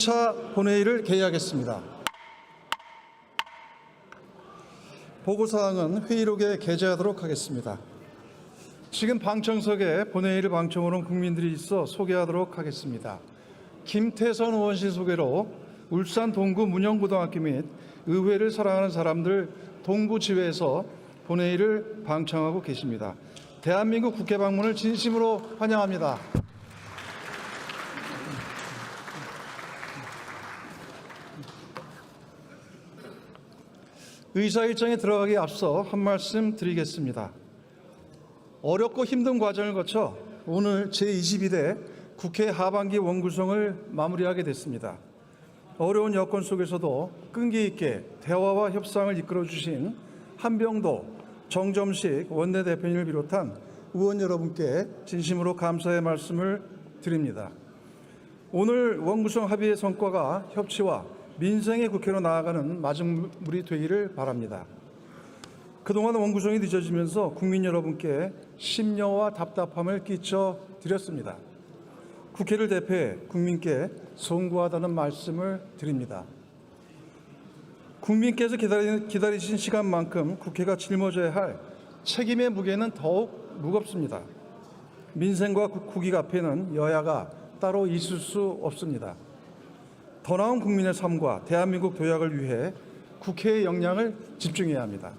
1차 본회의를 개의하겠습니다. 보고사항은 회의록에 게재하도록 하겠습니다. 지금 방청석에 본회의를 방청으로 온 국민들이 있어 소개하도록 하겠습니다. 김태선 의원실 소개로 울산 동구 문영고등학교 및 의회를 사랑하는 사람들 동부지회에서 본회의를 방청하고 계십니다. 대한민국 국회 방문을 진심으로 환영합니다. 의사 일정에 들어가기에 앞서 한 말씀 드리겠습니다. 어렵고 힘든 과정을 거쳐 오늘 제22대 국회 하반기 원구성을 마무리하게 됐습니다. 어려운 여건 속에서도 끈기 있게 대화와 협상을 이끌어 주신 한병도, 정점식 원내대표님을 비롯한 의원 여러분께 진심으로 감사의 말씀을 드립니다. 오늘 원구성 합의의 성과가 협치와 민생의 국회로 나아가는 마중물이 되기를 바랍니다. 그동안 원구성이 늦어지면서 국민 여러분께 심려와 답답함을 끼쳐드렸습니다. 국회를 대표해 국민께 송구하다는 말씀을 드립니다. 국민께서 기다리신 시간만큼 국회가 짊어져야 할 책임의 무게는 더욱 무겁습니다. 민생과 국익 앞에는 여야가 따로 있을 수 없습니다. 더 나은 국민의 삶과 대한민국 도약을 위해 국회의 역량을 집중해야 합니다.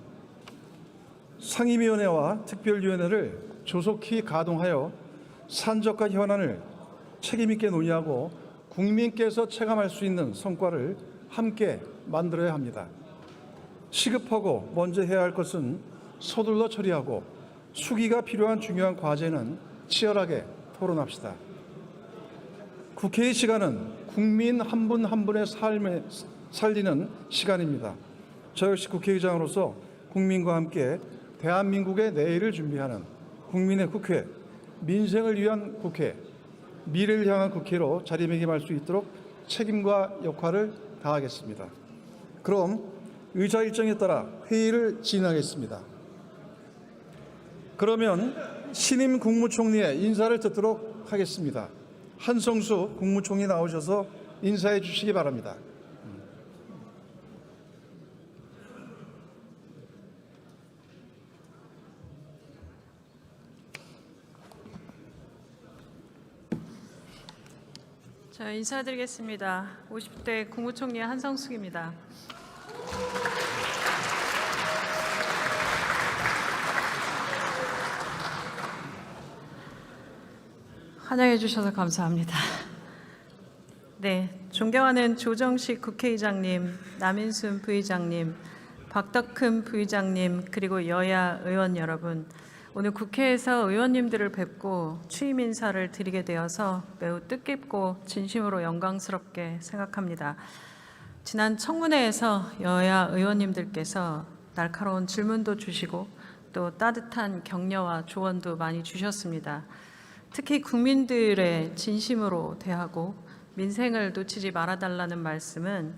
상임위원회와 특별위원회를 조속히 가동하여 산적과 현안을 책임있게 논의하고 국민께서 체감할 수 있는 성과를 함께 만들어야 합니다. 시급하고 먼저 해야 할 것은 서둘러 처리하고 수기가 필요한 중요한 과제는 치열하게 토론합시다. 국회의 시간은 국민 한 분 한 분의 삶을 살리는 시간입니다. 저 역시 국회의장으로서 국민과 함께 대한민국의 내일을 준비하는 국민의 국회, 민생을 위한 국회, 미래를 향한 국회로 자리매김할 수 있도록 책임과 역할을 다하겠습니다. 그럼 의사 일정에 따라 회의를 진행하겠습니다. 그러면 신임 국무총리의 인사를 듣도록 하겠습니다. 한성수 국무총리 나오셔서 인사해 주시기 바랍니다. 자, 인사드리겠습니다. 50대 국무총리 한성숙입니다. 환영해 주셔서 감사합니다. 네, 존경하는 조정식 국회의장님, 남인순 부의장님, 박덕흠 부의장님, 그리고 여야 의원 여러분, 오늘 국회에서 의원님들을 뵙고 취임 인사를 드리게 되어서 매우 뜻깊고 진심으로 영광스럽게 생각합니다. 지난 청문회에서 여야 의원님들께서 날카로운 질문도 주시고 또 따뜻한 격려와 조언도 많이 주셨습니다. 특히 국민들의 진심으로 대하고 민생을 놓치지 말아달라는 말씀은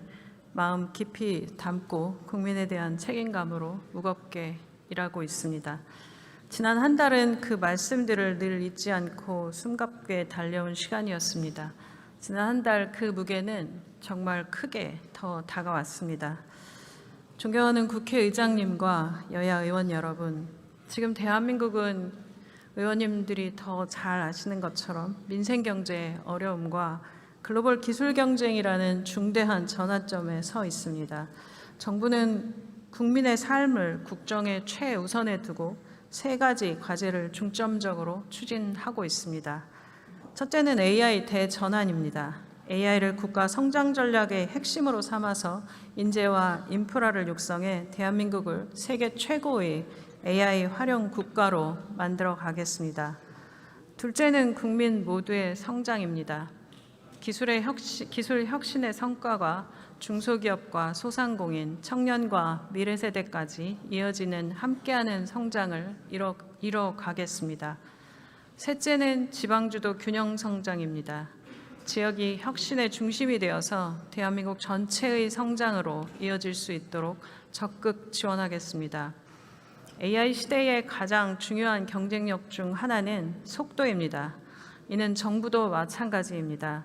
마음 깊이 담고 국민에 대한 책임감으로 무겁게 일하고 있습니다. 지난 한 달은 그 말씀들을 늘 잊지 않고 숨가쁘게 달려온 시간이었습니다. 지난 한 달 그 무게는 정말 크게 더 다가왔습니다. 존경하는 국회의장님과 여야 의원 여러분, 지금 대한민국은 의원님들이 더 잘 아시는 것처럼 민생 경제의 어려움과 글로벌 기술 경쟁이라는 중대한 전환점에 서 있습니다. 정부는 국민의 삶을 국정의 최우선에 두고 세 가지 과제를 중점적으로 추진하고 있습니다. 첫째는 AI 대전환입니다. AI를 국가 성장 전략의 핵심으로 삼아서 인재와 인프라를 육성해 대한민국을 세계 최고의 AI 활용 국가로 만들어 가겠습니다. 둘째는 국민 모두의 성장입니다. 기술 혁신의 성과가 중소기업과 소상공인, 청년과 미래 세대까지 이어지는 함께하는 성장을 이뤄 가겠습니다. 셋째는 지방주도 균형 성장입니다. 지역이 혁신의 중심이 되어서 대한민국 전체의 성장으로 이어질 수 있도록 적극 지원하겠습니다. AI 시대의 가장 중요한 경쟁력 중 하나는 속도입니다. 이는 정부도 마찬가지입니다.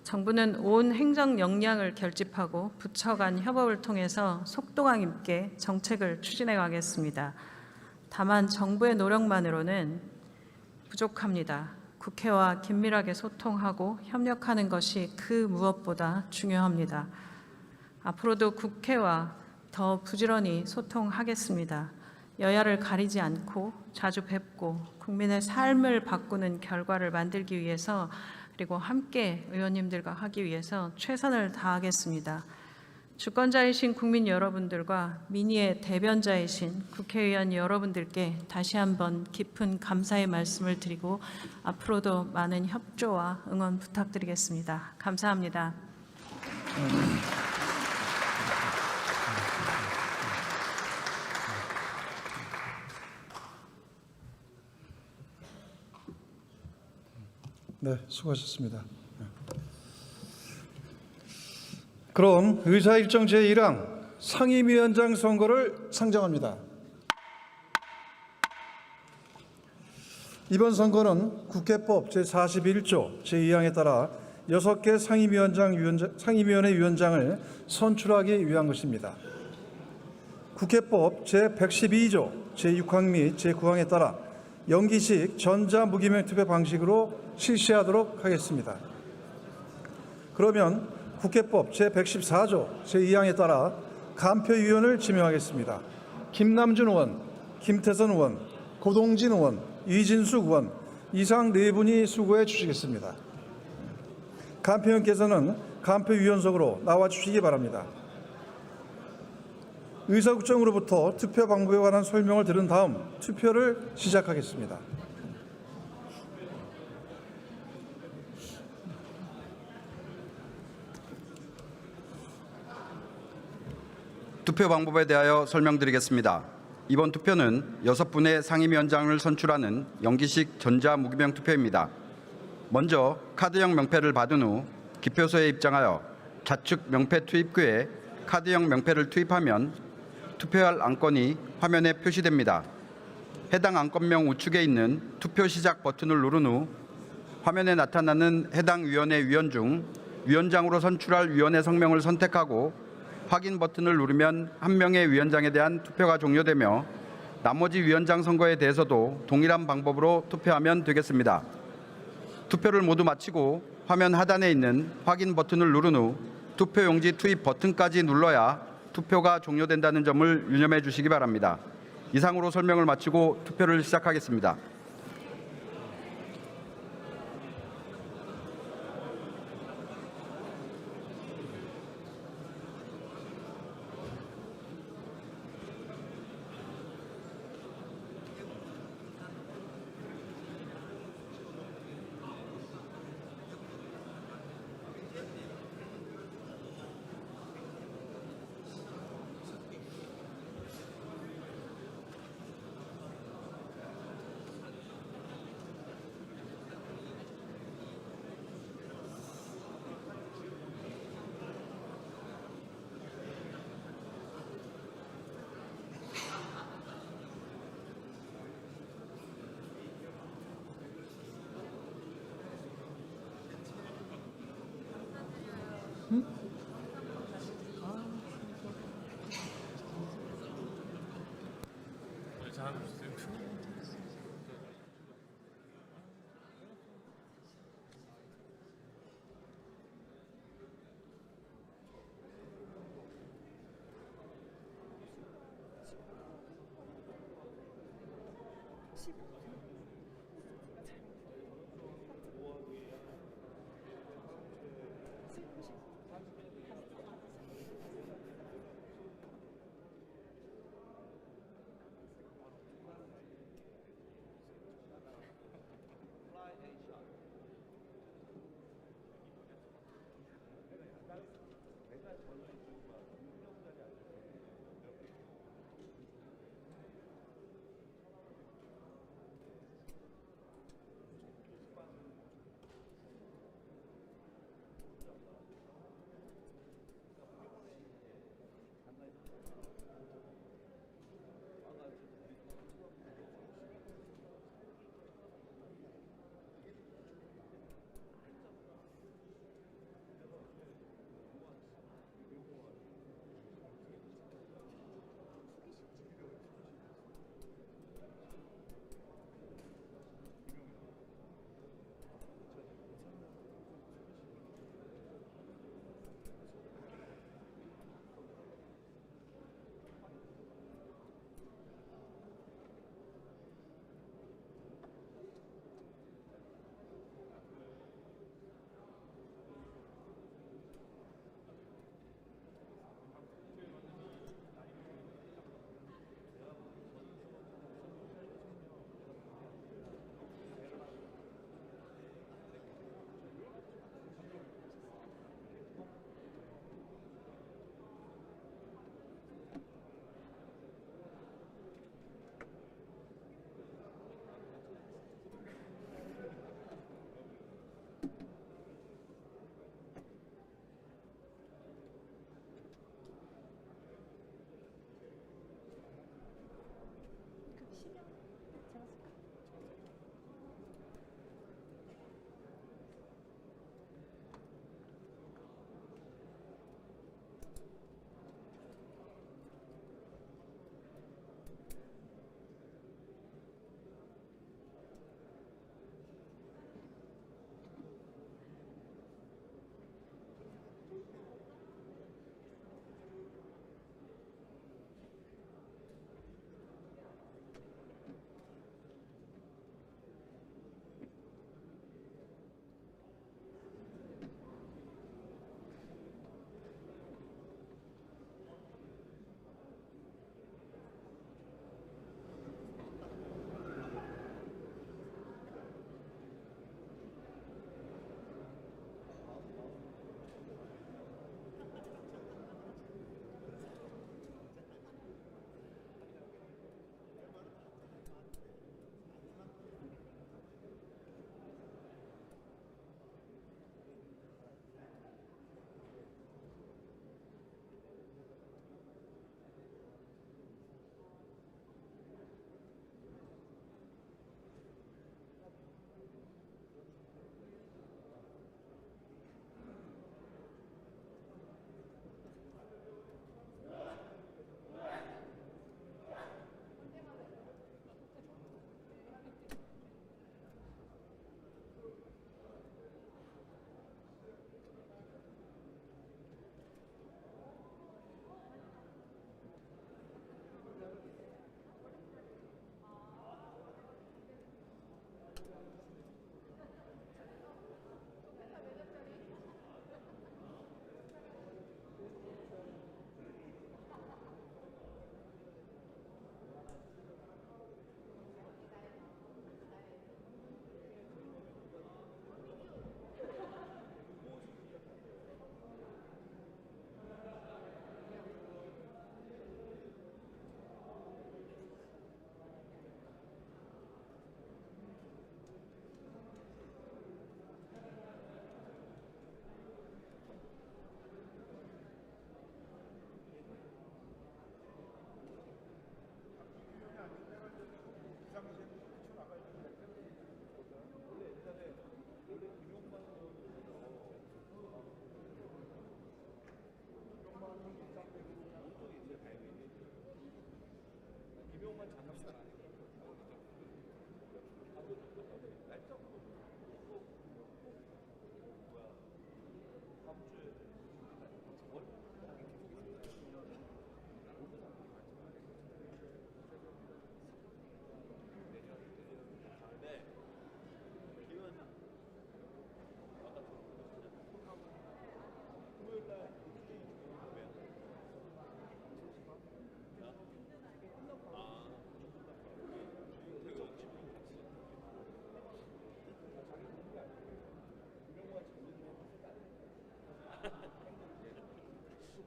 정부는 온 행정 역량을 결집하고 부처 간 협업을 통해서 속도감 있게 정책을 추진해 가겠습니다. 다만 정부의 노력만으로는 부족합니다. 국회와 긴밀하게 소통하고 협력하는 것이 그 무엇보다 중요합니다. 앞으로도 국회와 더 부지런히 소통하겠습니다. 여야를 가리지 않고 자주 뵙고 국민의 삶을 바꾸는 결과를 만들기 위해서 그리고 함께 의원님들과 하기 위해서 최선을 다하겠습니다. 주권자이신 국민 여러분들과 민의의 대변자이신 국회의원 여러분들께 다시 한번 깊은 감사의 말씀을 드리고 앞으로도 많은 협조와 응원 부탁드리겠습니다. 감사합니다. 네, 수고하셨습니다. 그럼 의사일정 제1항 상임위원장 선거를 상정합니다. 이번 선거는 국회법 제41조 제2항에 따라 6개 상임위원회 위원장을 선출하기 위한 것입니다. 국회법 제112조 제6항 및 제9항에 따라 연기식 전자무기명 투표 방식으로 실시하도록 하겠습니다. 그러면 국회법 제114조 제2항에 따라 간표위원을 지명하겠습니다. 김남준 의원, 김태선 의원, 고동진 의원, 이진숙 의원 이상 네 분이 수고해 주시겠습니다. 간표위원께서는 간표위원석으로 나와주시기 바랍니다. 의사국장으로부터 투표 방법에 관한 설명을 들은 다음 투표를 시작하겠습니다. 투표 방법에 대하여 설명드리겠습니다. 이번 투표는 6분의 상임위원장을 선출하는 연기식 전자무기명 투표입니다. 먼저 카드형 명패를 받은 후 기표소에 입장하여 좌측 명패 투입구에 카드형 명패를 투입하면 투표할 안건이 화면에 표시됩니다. 해당 안건명 우측에 있는 투표 시작 버튼을 누른 후 화면에 나타나는 해당 위원회 위원 중 위원장으로 선출할 위원의 성명을 선택하고 확인 버튼을 누르면 한 명의 위원장에 대한 투표가 종료되며 나머지 위원장 선거에 대해서도 동일한 방법으로 투표하면 되겠습니다. 투표를 모두 마치고 화면 하단에 있는 확인 버튼을 누른 후 투표용지 투입 버튼까지 눌러야 투표가 종료된다는 점을 유념해 주시기 바랍니다. 이상으로 설명을 마치고 투표를 시작하겠습니다.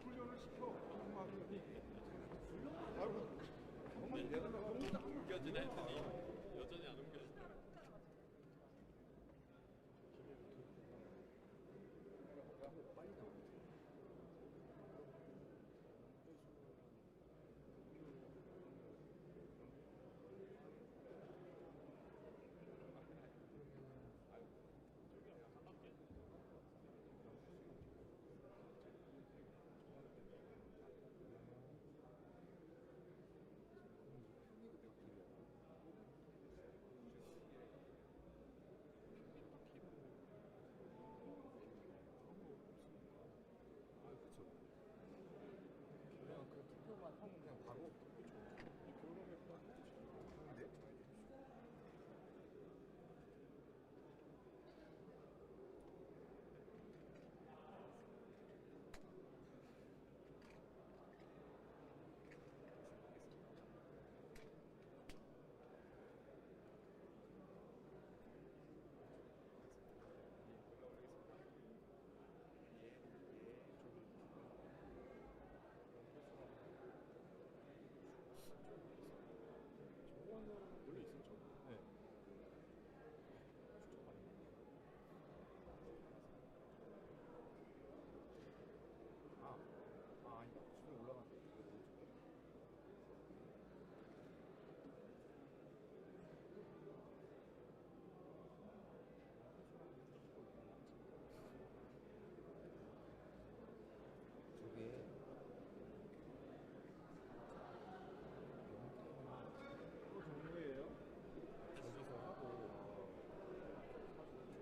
훈련을 시켜. 옮겨지나 했더니 여전히 안 옮겨지네. 그냥 그 투표만 하면 그냥 바로 원래 있었죠. 네. 아니다. 수준이 올라간다. 저게 종료예요. 여기서 하고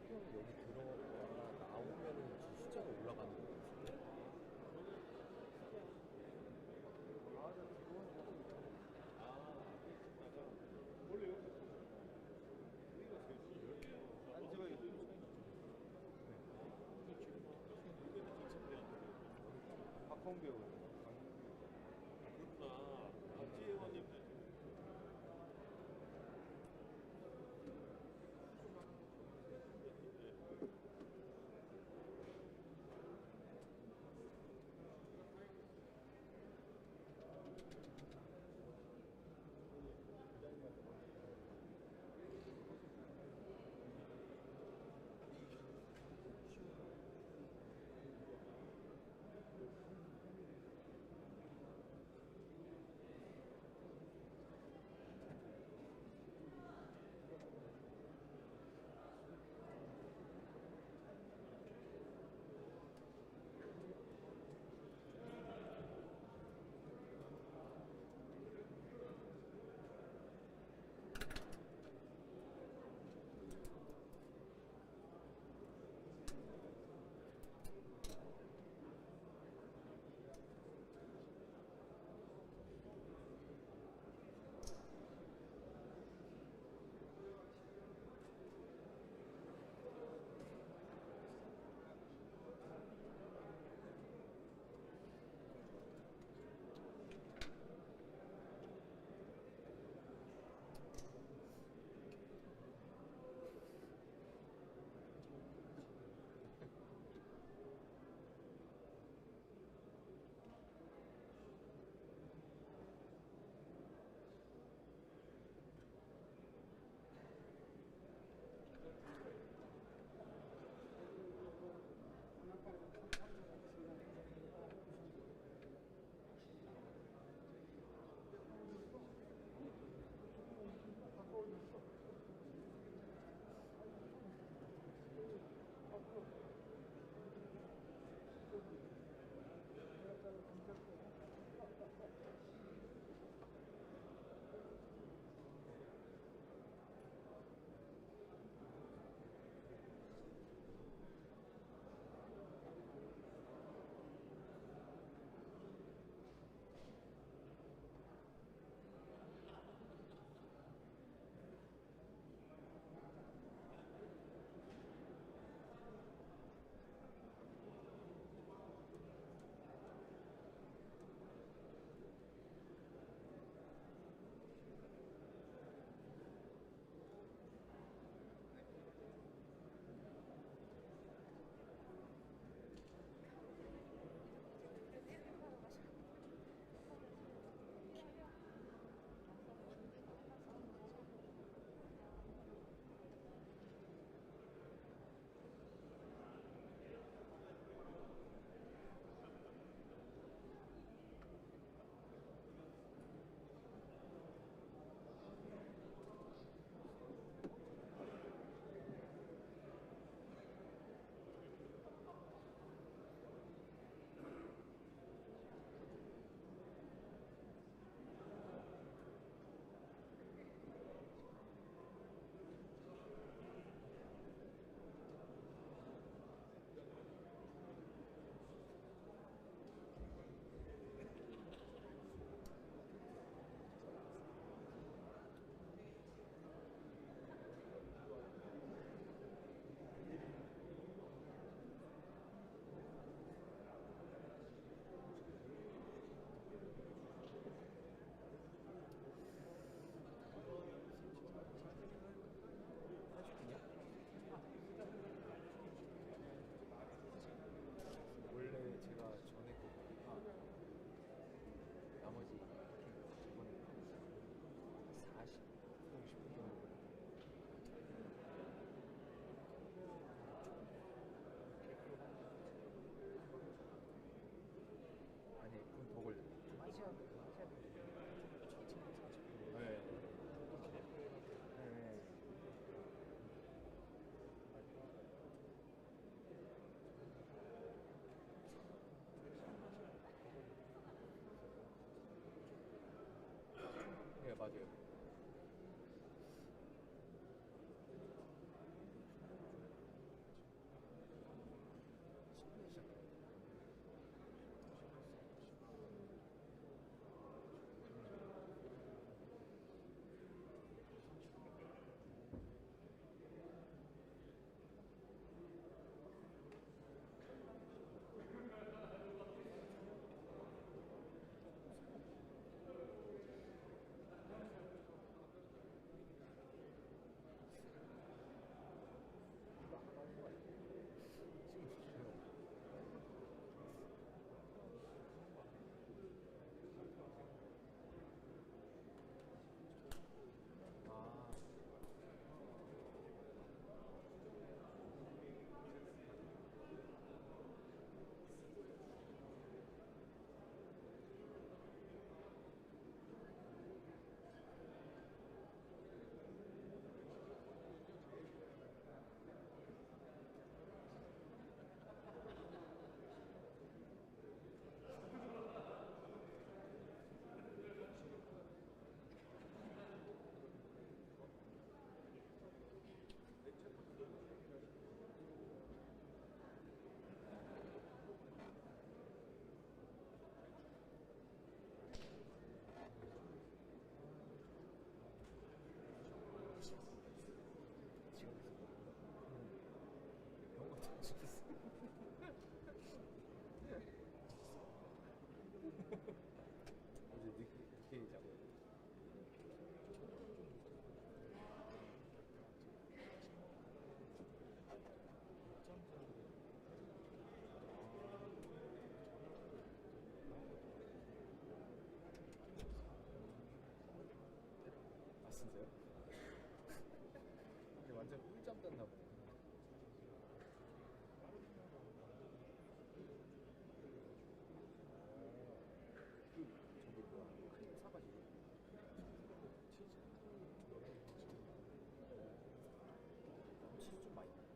투표는 여기 들어가 나오면은 그 숫자가 올라가는 거예요. 박홍배우. 그렇구나. 박지 의원님. 맞아요. 어제 늦게 자고. 아 진짜요? 이게 완전 꿀잠 잤나 보네. 그 저기 뭐야 크림 사가지고 치즈 치즈 좀 많이 진짜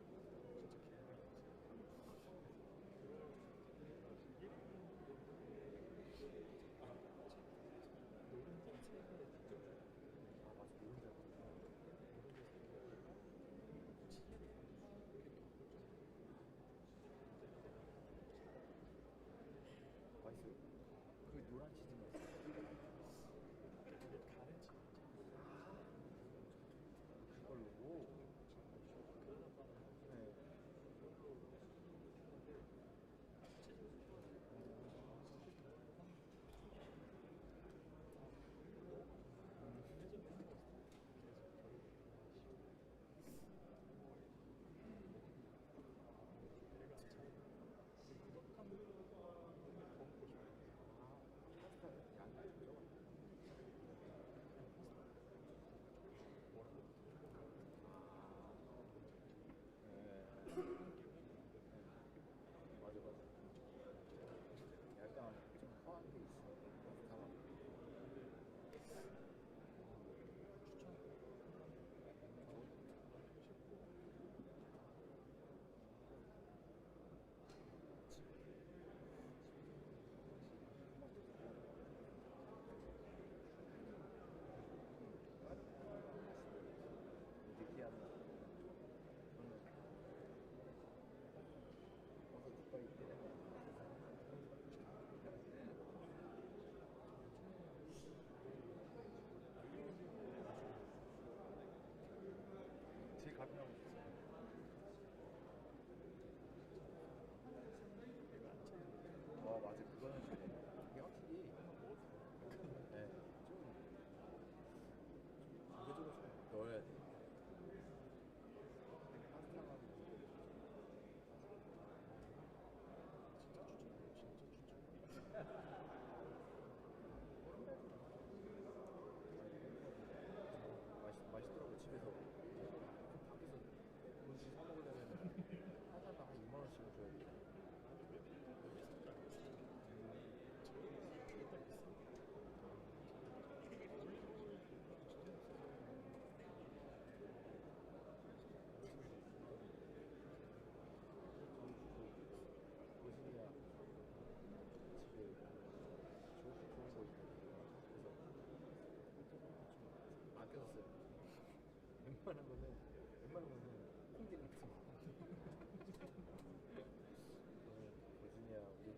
아 맞아 노른자 웬만한 홍대 같은 거. 버지니아 올리브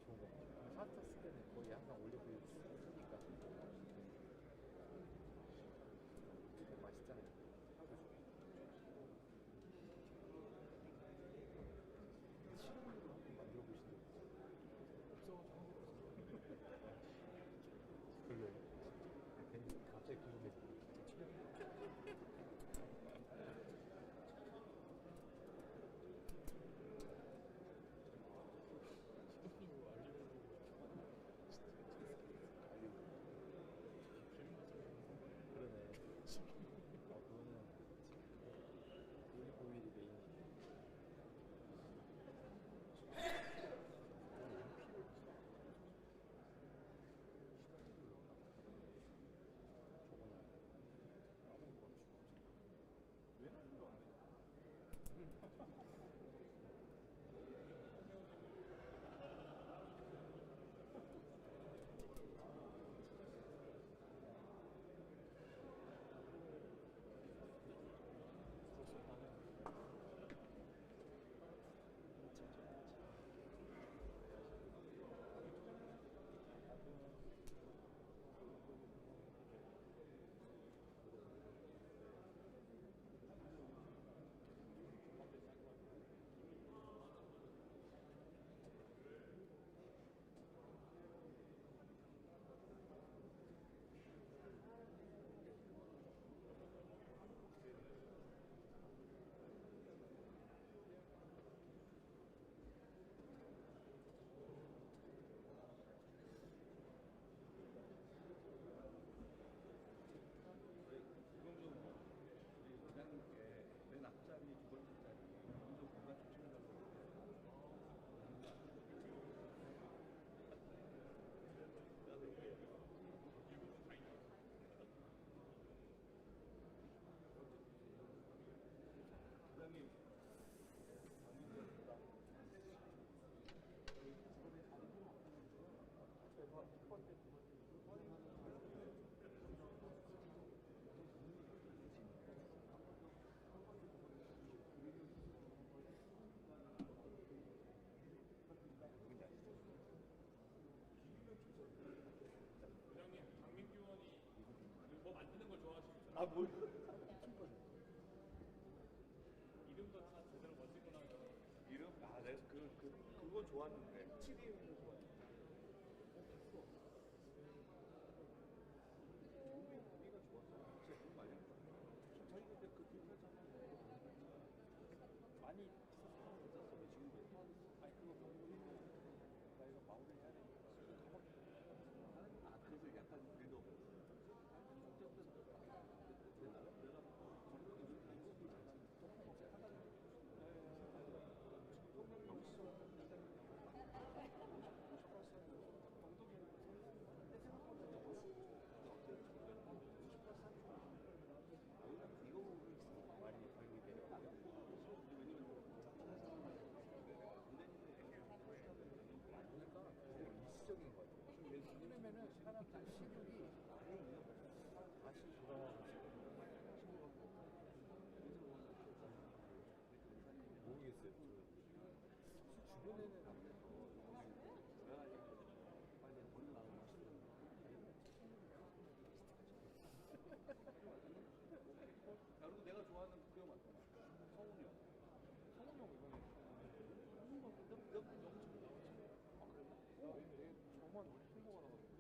좋은 거 같아요. 파스타 쓸 때는 거의 항상 올리브 쓰니까 되게 맛있잖아요. 실험으로 한번 만들어 보시는 거 없어가지고 별로예요. 괜히 갑자기 궁금해서. 그러네. 그거는 올리브 오일이 메인. 맨 앞자리 두 번째 자리 먼저 공간 추천해달라고 부장님 강민규 의원이 뭐 만드는 걸 좋아하시죠? 아, 뭘? 이름도 다 제대로 멋지고 나서 이름? 아, 내가 그건 좋았는데. 치리움도 좋았는데. 우리가 좋았어. 진짜 그거 많이 했다. 저희 그때 그 기억하잖아. 많이 있었어. 지금도. 아니, 그거 나 이거 마무리 해야 되니까. 아, 그래서 약간 그래도 이거 많이 발견이 그러니까 일시적인 것 같아요. 왜냐면은 사람 다 식욕이 다시 돌아와가지고 모르겠어요. 주변에는 빨리 머리 나오는 맛있는 그리고 내가 좋아하는 그거 맞잖아. 성훈이 형. 성훈이 형 이번에 성훈이 형 너무 좋아. 아 그래? 저만 햄버거 하나 가지고.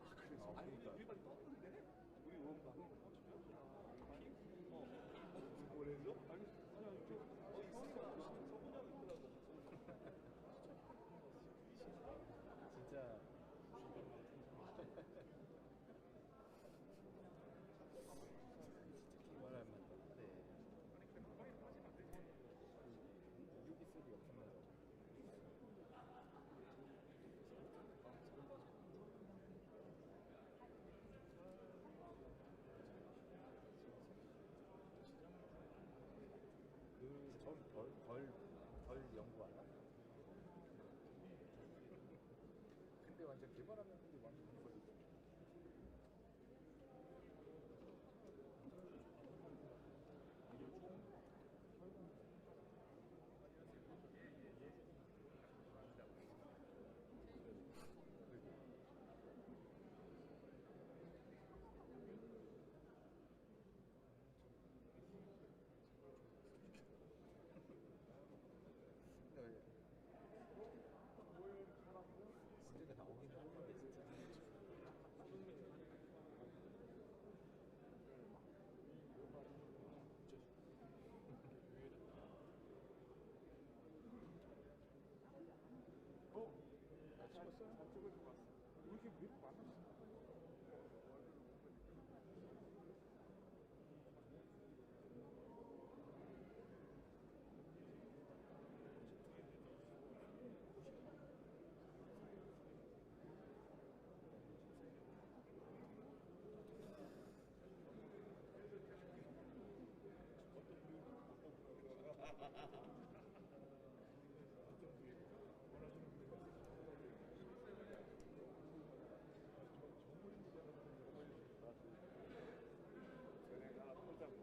아 그래서? 아니 우리 빨리 떴는데? 우리 원가 뭐래죠? 아니 이 성훈이가 성훈이 형 있더라고. 진짜 진짜 기발할 만한데 유기술이 없으면서 덜 연구하나? 근데 완전 개발하면 근데 완전 걸리죠. 이렇게 왜 만났어? 쟤네가 털자고.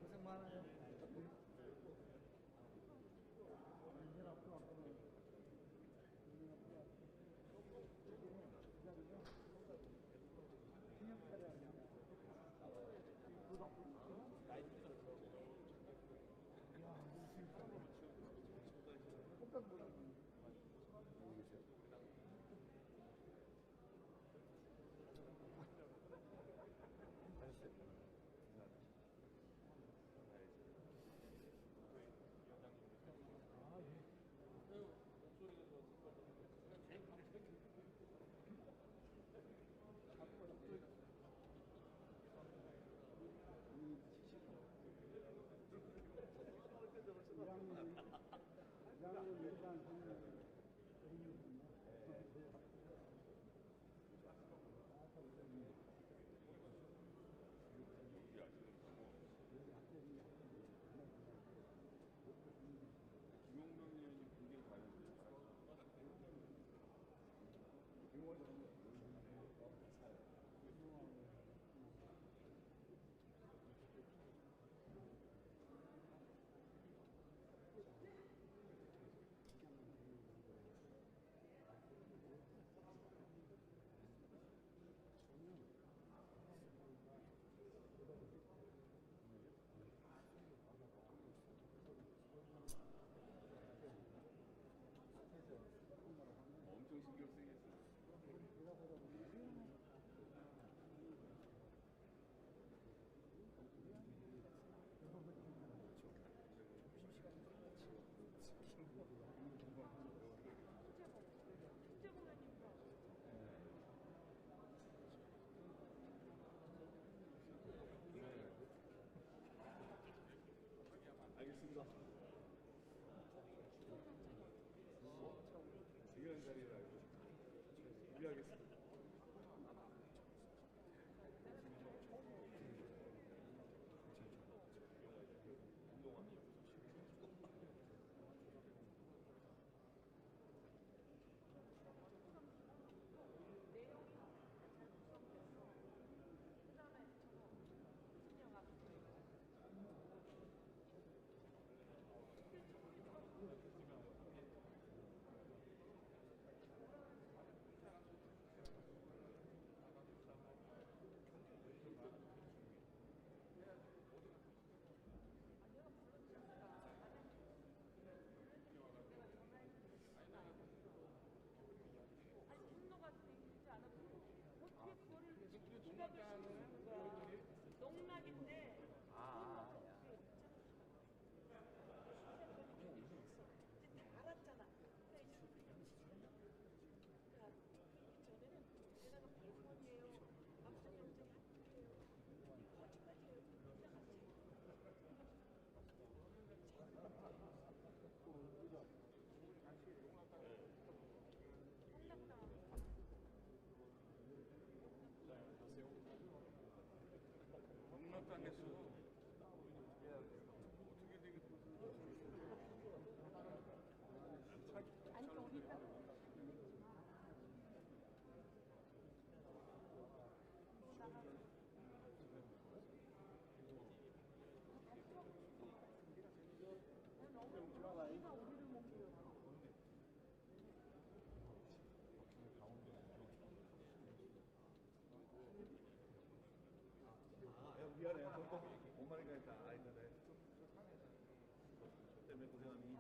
고생 많아요. 김용명 의원이 굉장히 관여돼요. 엄청 신경 쓰이겠어요. 알겠습니다. 중요한 자리라 준비하겠습니다. 아니 분노가 되지 않았고 어떻게 그거를 기각을 시키는 거야. 농락인데 이제 다 알았잖아. 전에는 내가 발권이에요. 앞선 영장이 아니에요. 거짓말이에요. 농락당했어. 어떻게 되겠어? 아니 여기 있다. 또 나가. 미안해. 뭔 말인가 했다. 아니 근데 저 때문에 고생하는 이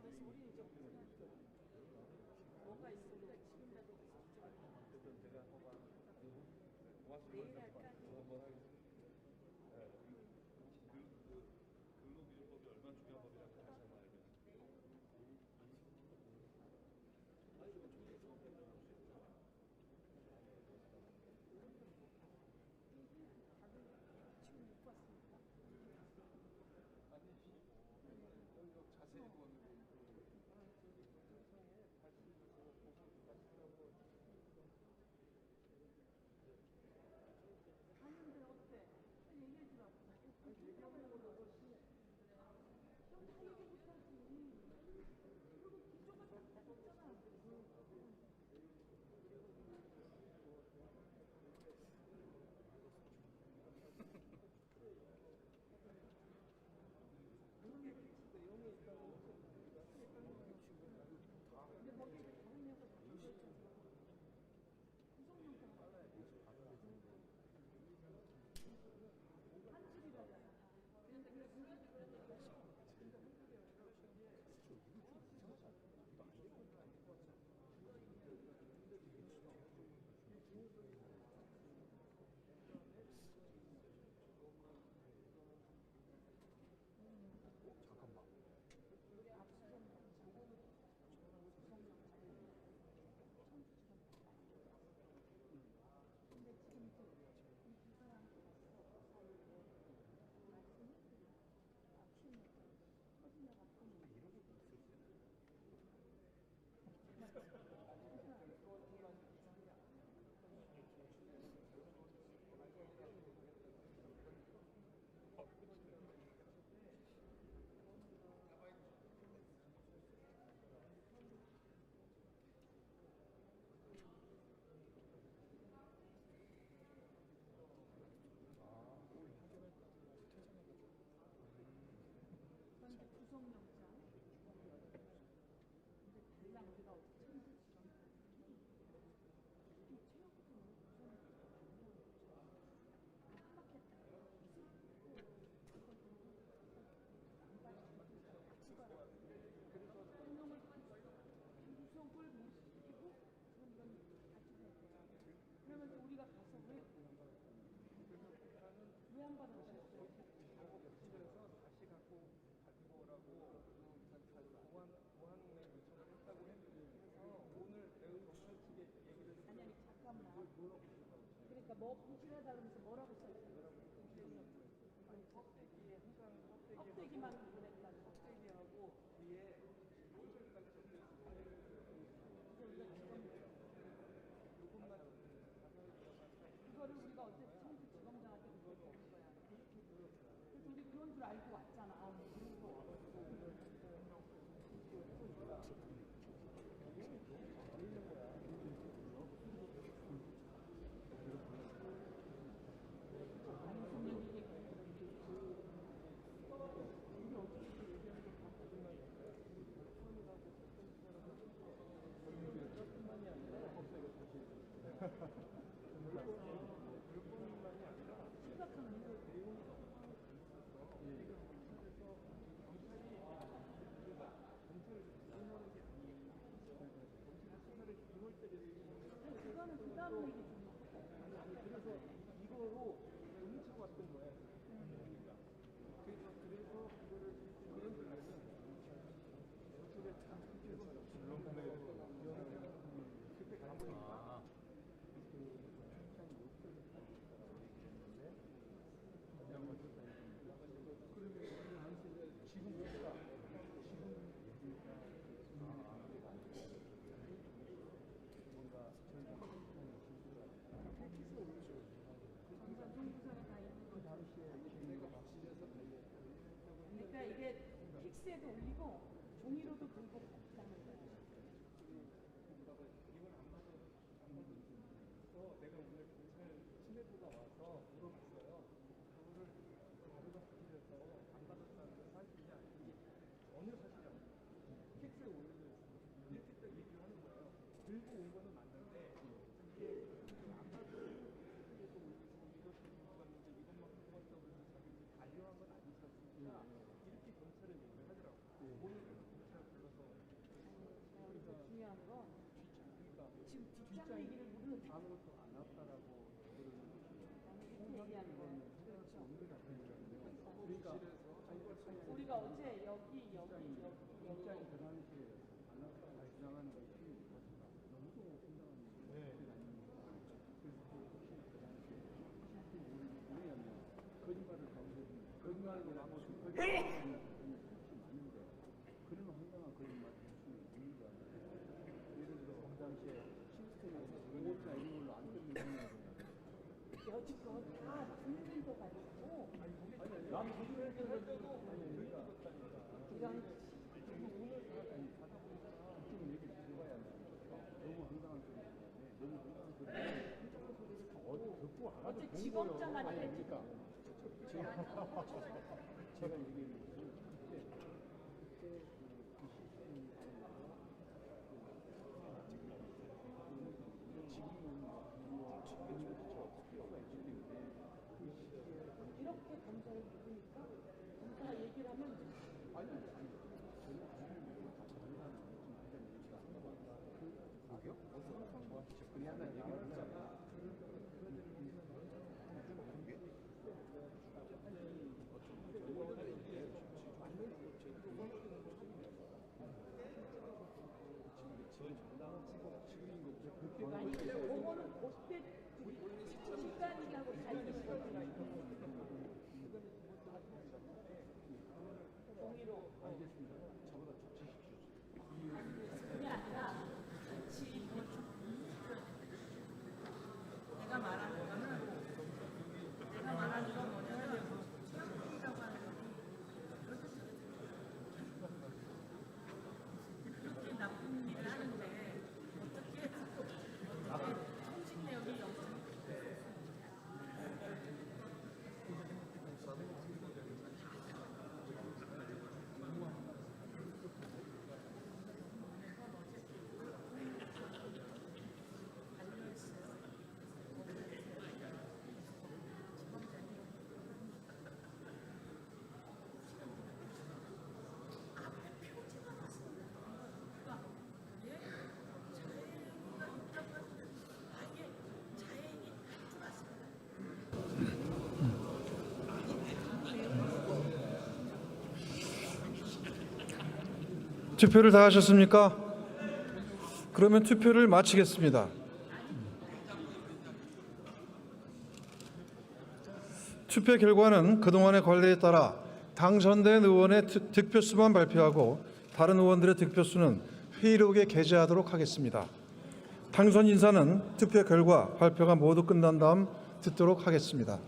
뭐가 있으니까 지금이라도 어쨌든 제가 고맙습니다. 내일 할까? 한번 하겠습니다. 근로기준법이 얼마나 중요한 법이라는 걸 다시 한번 알겠습니다. 지금 못 봤습니다. 자세히 보는 봤는데 어때? 얘기해 주라고. 형 다 얘기 못하지. 그리고 구조가 다 다르잖아. 근데 거기에 다른 여자 다 들어있잖아. 구성용품 한집이라잖아. 근데 우리 압수정 근데 지금 그 사람한테 말씀했어요. 아침에 터진다 같은 이런 것도 있었어요. 그런데 구속영장. 근데 달랑 우리가 어떻게 천지지방 이 체육부는 깜빡했다. 그래서 운동을 구속을 못 시키고 그럼 이건 가출해야 돼요. 그러면서 우리가 가서 왜 안 받았어요? 집에서 다시 갖고 오라고 보안에 요청을 했다고 해서 오늘 내가 경찰 측에 얘기를 아니 잠깐만. 그러니까 뭐 부실하다 그러면서 뭐라고 써있어요? 껍데기에 항상 껍데기만 보냈다고. 껍데기하고 뒤에 호텔까지 적혀 있어요. 이제 우리가 지금 요것만 그거를 우리가 어쨌든 청주 지검장한테 그걸 보는 거야. 그래서 우리 그런 줄 알고 왔잖아. 무슨 얘기 뿐만이 아니라 법사가 다시 그뿐만이 아니라 심각한 문제. 내용이 너무 있어서 경찰이 수사하는 게 아니고 경찰이 수사를 이럴 때를 그거는 그 다음 얘기 좀. 아니 그래서 이거로 훔치고 왔던 거야. 그러니까 그래서 그거를 그런 분들은 저쪽에 참 줄넘기에 그때 가보니까 그러면 지금 우리가 뭔가 정상 정부사가 다 있는 거. 내가 박시에서 그러니까 이게 픽스에도 올리고 종이로도 들고 있다는 거야. 이걸 안 받아서 내가 오늘 경찰 친해부가 와서 물어봤어요. 그거를 가루가 부실해서 안 받았다는 게 사실이냐? 이게 전혀 사실이 아니에요. 킥스에 올려져 있어요. 이렇게 딱 얘기를 하는 거예요. 들고 온 거는 맞는데 이게 안 받아서 올리고 이거 들고 갔는데 이것만 갖고 왔다고 해서 자기들이 우리가 어제 여기 입장이 그 당시에 주장하는 것이 너무도 황당한 일이 아닙니까? 그래서 혹시 그 당시에 왜냐면 거짓말을 하고 거짓말을 많은데 그런 황당한 거짓말을 할 수는 없는 거 아니에요? 예를 들어 그 당시에 시스템에서 오차 이런 걸로 안 끊는 거냐고. 여지껏 다 분리도가 있고 난 거짓말 할 때도 이런 좀 얘기 들어봐야 너무 황당한 소리 너무 황당한 소리 듣고 알아도 어제 본 직업자가 거예요. 아니, 됐지. 그러니까 제가 얘기를 그때 그 시스템이 이렇게 검사를 부르니까 검사가 얘기를 하면 아니 그거는 그때 직관이하고 달리 동의로 그게 아니라 같이 내가 말하는 건 뭐냐면 소양이라고 하는 그렇게 나쁜 일을 하는데 어떻게 통직 내역이 영상 투표를 다 하셨습니까? 그러면 투표를 마치겠습니다. 투표 결과는 그동안의 관례에 따라 당선된 의원의 득표수만 발표하고 다른 의원들의 득표수는 회의록에 게재하도록 하겠습니다. 당선 인사는 투표 결과 발표가 모두 끝난 다음 듣도록 하겠습니다.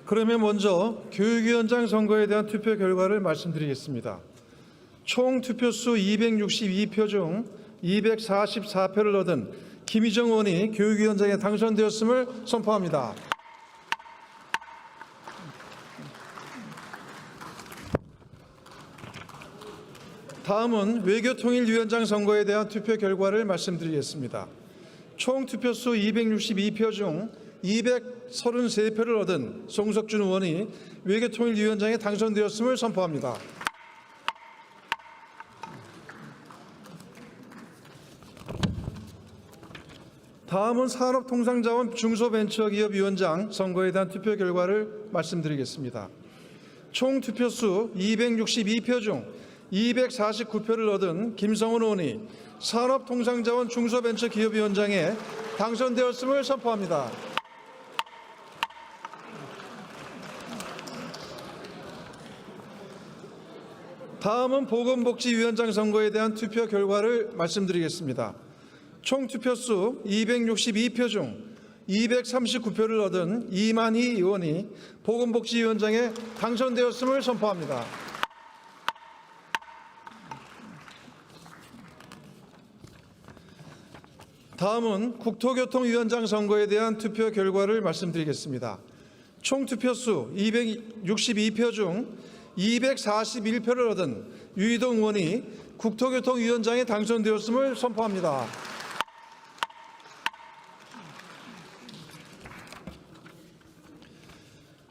그러면 먼저 교육위원장 선거에 대한 투표 결과를 말씀드리겠습니다. 총 투표수 262표 중 244표를 얻은 김희정 의원이 교육위원장에 당선되었음을 선포합니다. 다음은 외교통일위원장 선거에 대한 투표 결과를 말씀드리겠습니다. 총 투표수 262표 중 233표를 얻은 송석준 의원이 외교통일위원장에 당선되었음을 선포합니다. 다음은 산업통상자원 중소벤처기업위원장 선거에 대한 투표 결과를 말씀드리겠습니다. 총 투표수 262표 중 249표를 얻은 김성훈 의원이 산업통상자원 중소벤처기업위원장에 당선되었음을 선포합니다. 다음은 보건복지위원장 선거에 대한 투표 결과를 말씀드리겠습니다. 총 투표수 262표 중 239표를 얻은 이만희 의원이 보건복지위원장에 당선되었음을 선포합니다. 다음은 국토교통위원장 선거에 대한 투표 결과를 말씀드리겠습니다. 총 투표수 262표 중 241표를 얻은 유이동 의원이 국토교통위원장에 당선되었음을 선포합니다.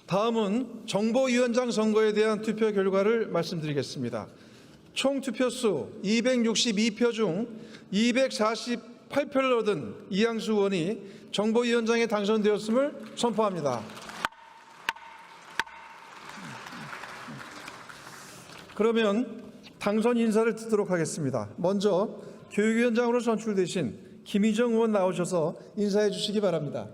다음은 정보위원장 선거에 대한 투표 결과를 말씀드리겠습니다. 총 투표수 262표 중 248표를 얻은 이양수 의원이 정보위원장에 당선되었음을 선포합니다. 그러면 당선 인사를 듣도록 하겠습니다. 먼저 교육위원장으로 선출되신 김희정 의원 나오셔서 인사해 주시기 바랍니다.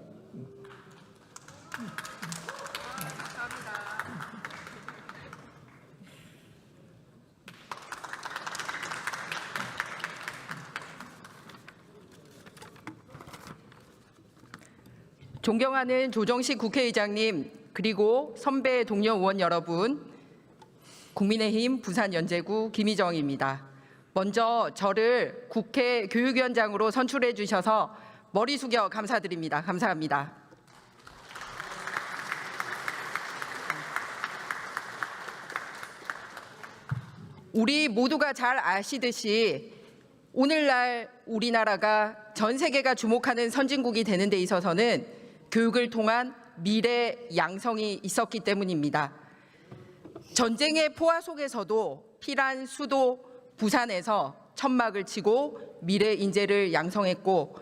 존경하는 조정식 국회의장님, 그리고 선배 동료 의원 여러분, 국민의힘 부산연제구 김희정입니다. 먼저 저를 국회 교육위원장으로 선출해 주셔서 머리 숙여 감사드립니다. 감사합니다. 우리 모두가 잘 아시듯이 오늘날 우리나라가 전 세계가 주목하는 선진국이 되는 데 있어서는 교육을 통한 미래 양성이 있었기 때문입니다. 전쟁의 포화 속에서도 피란 수도 부산에서 천막을 치고 미래 인재를 양성했고,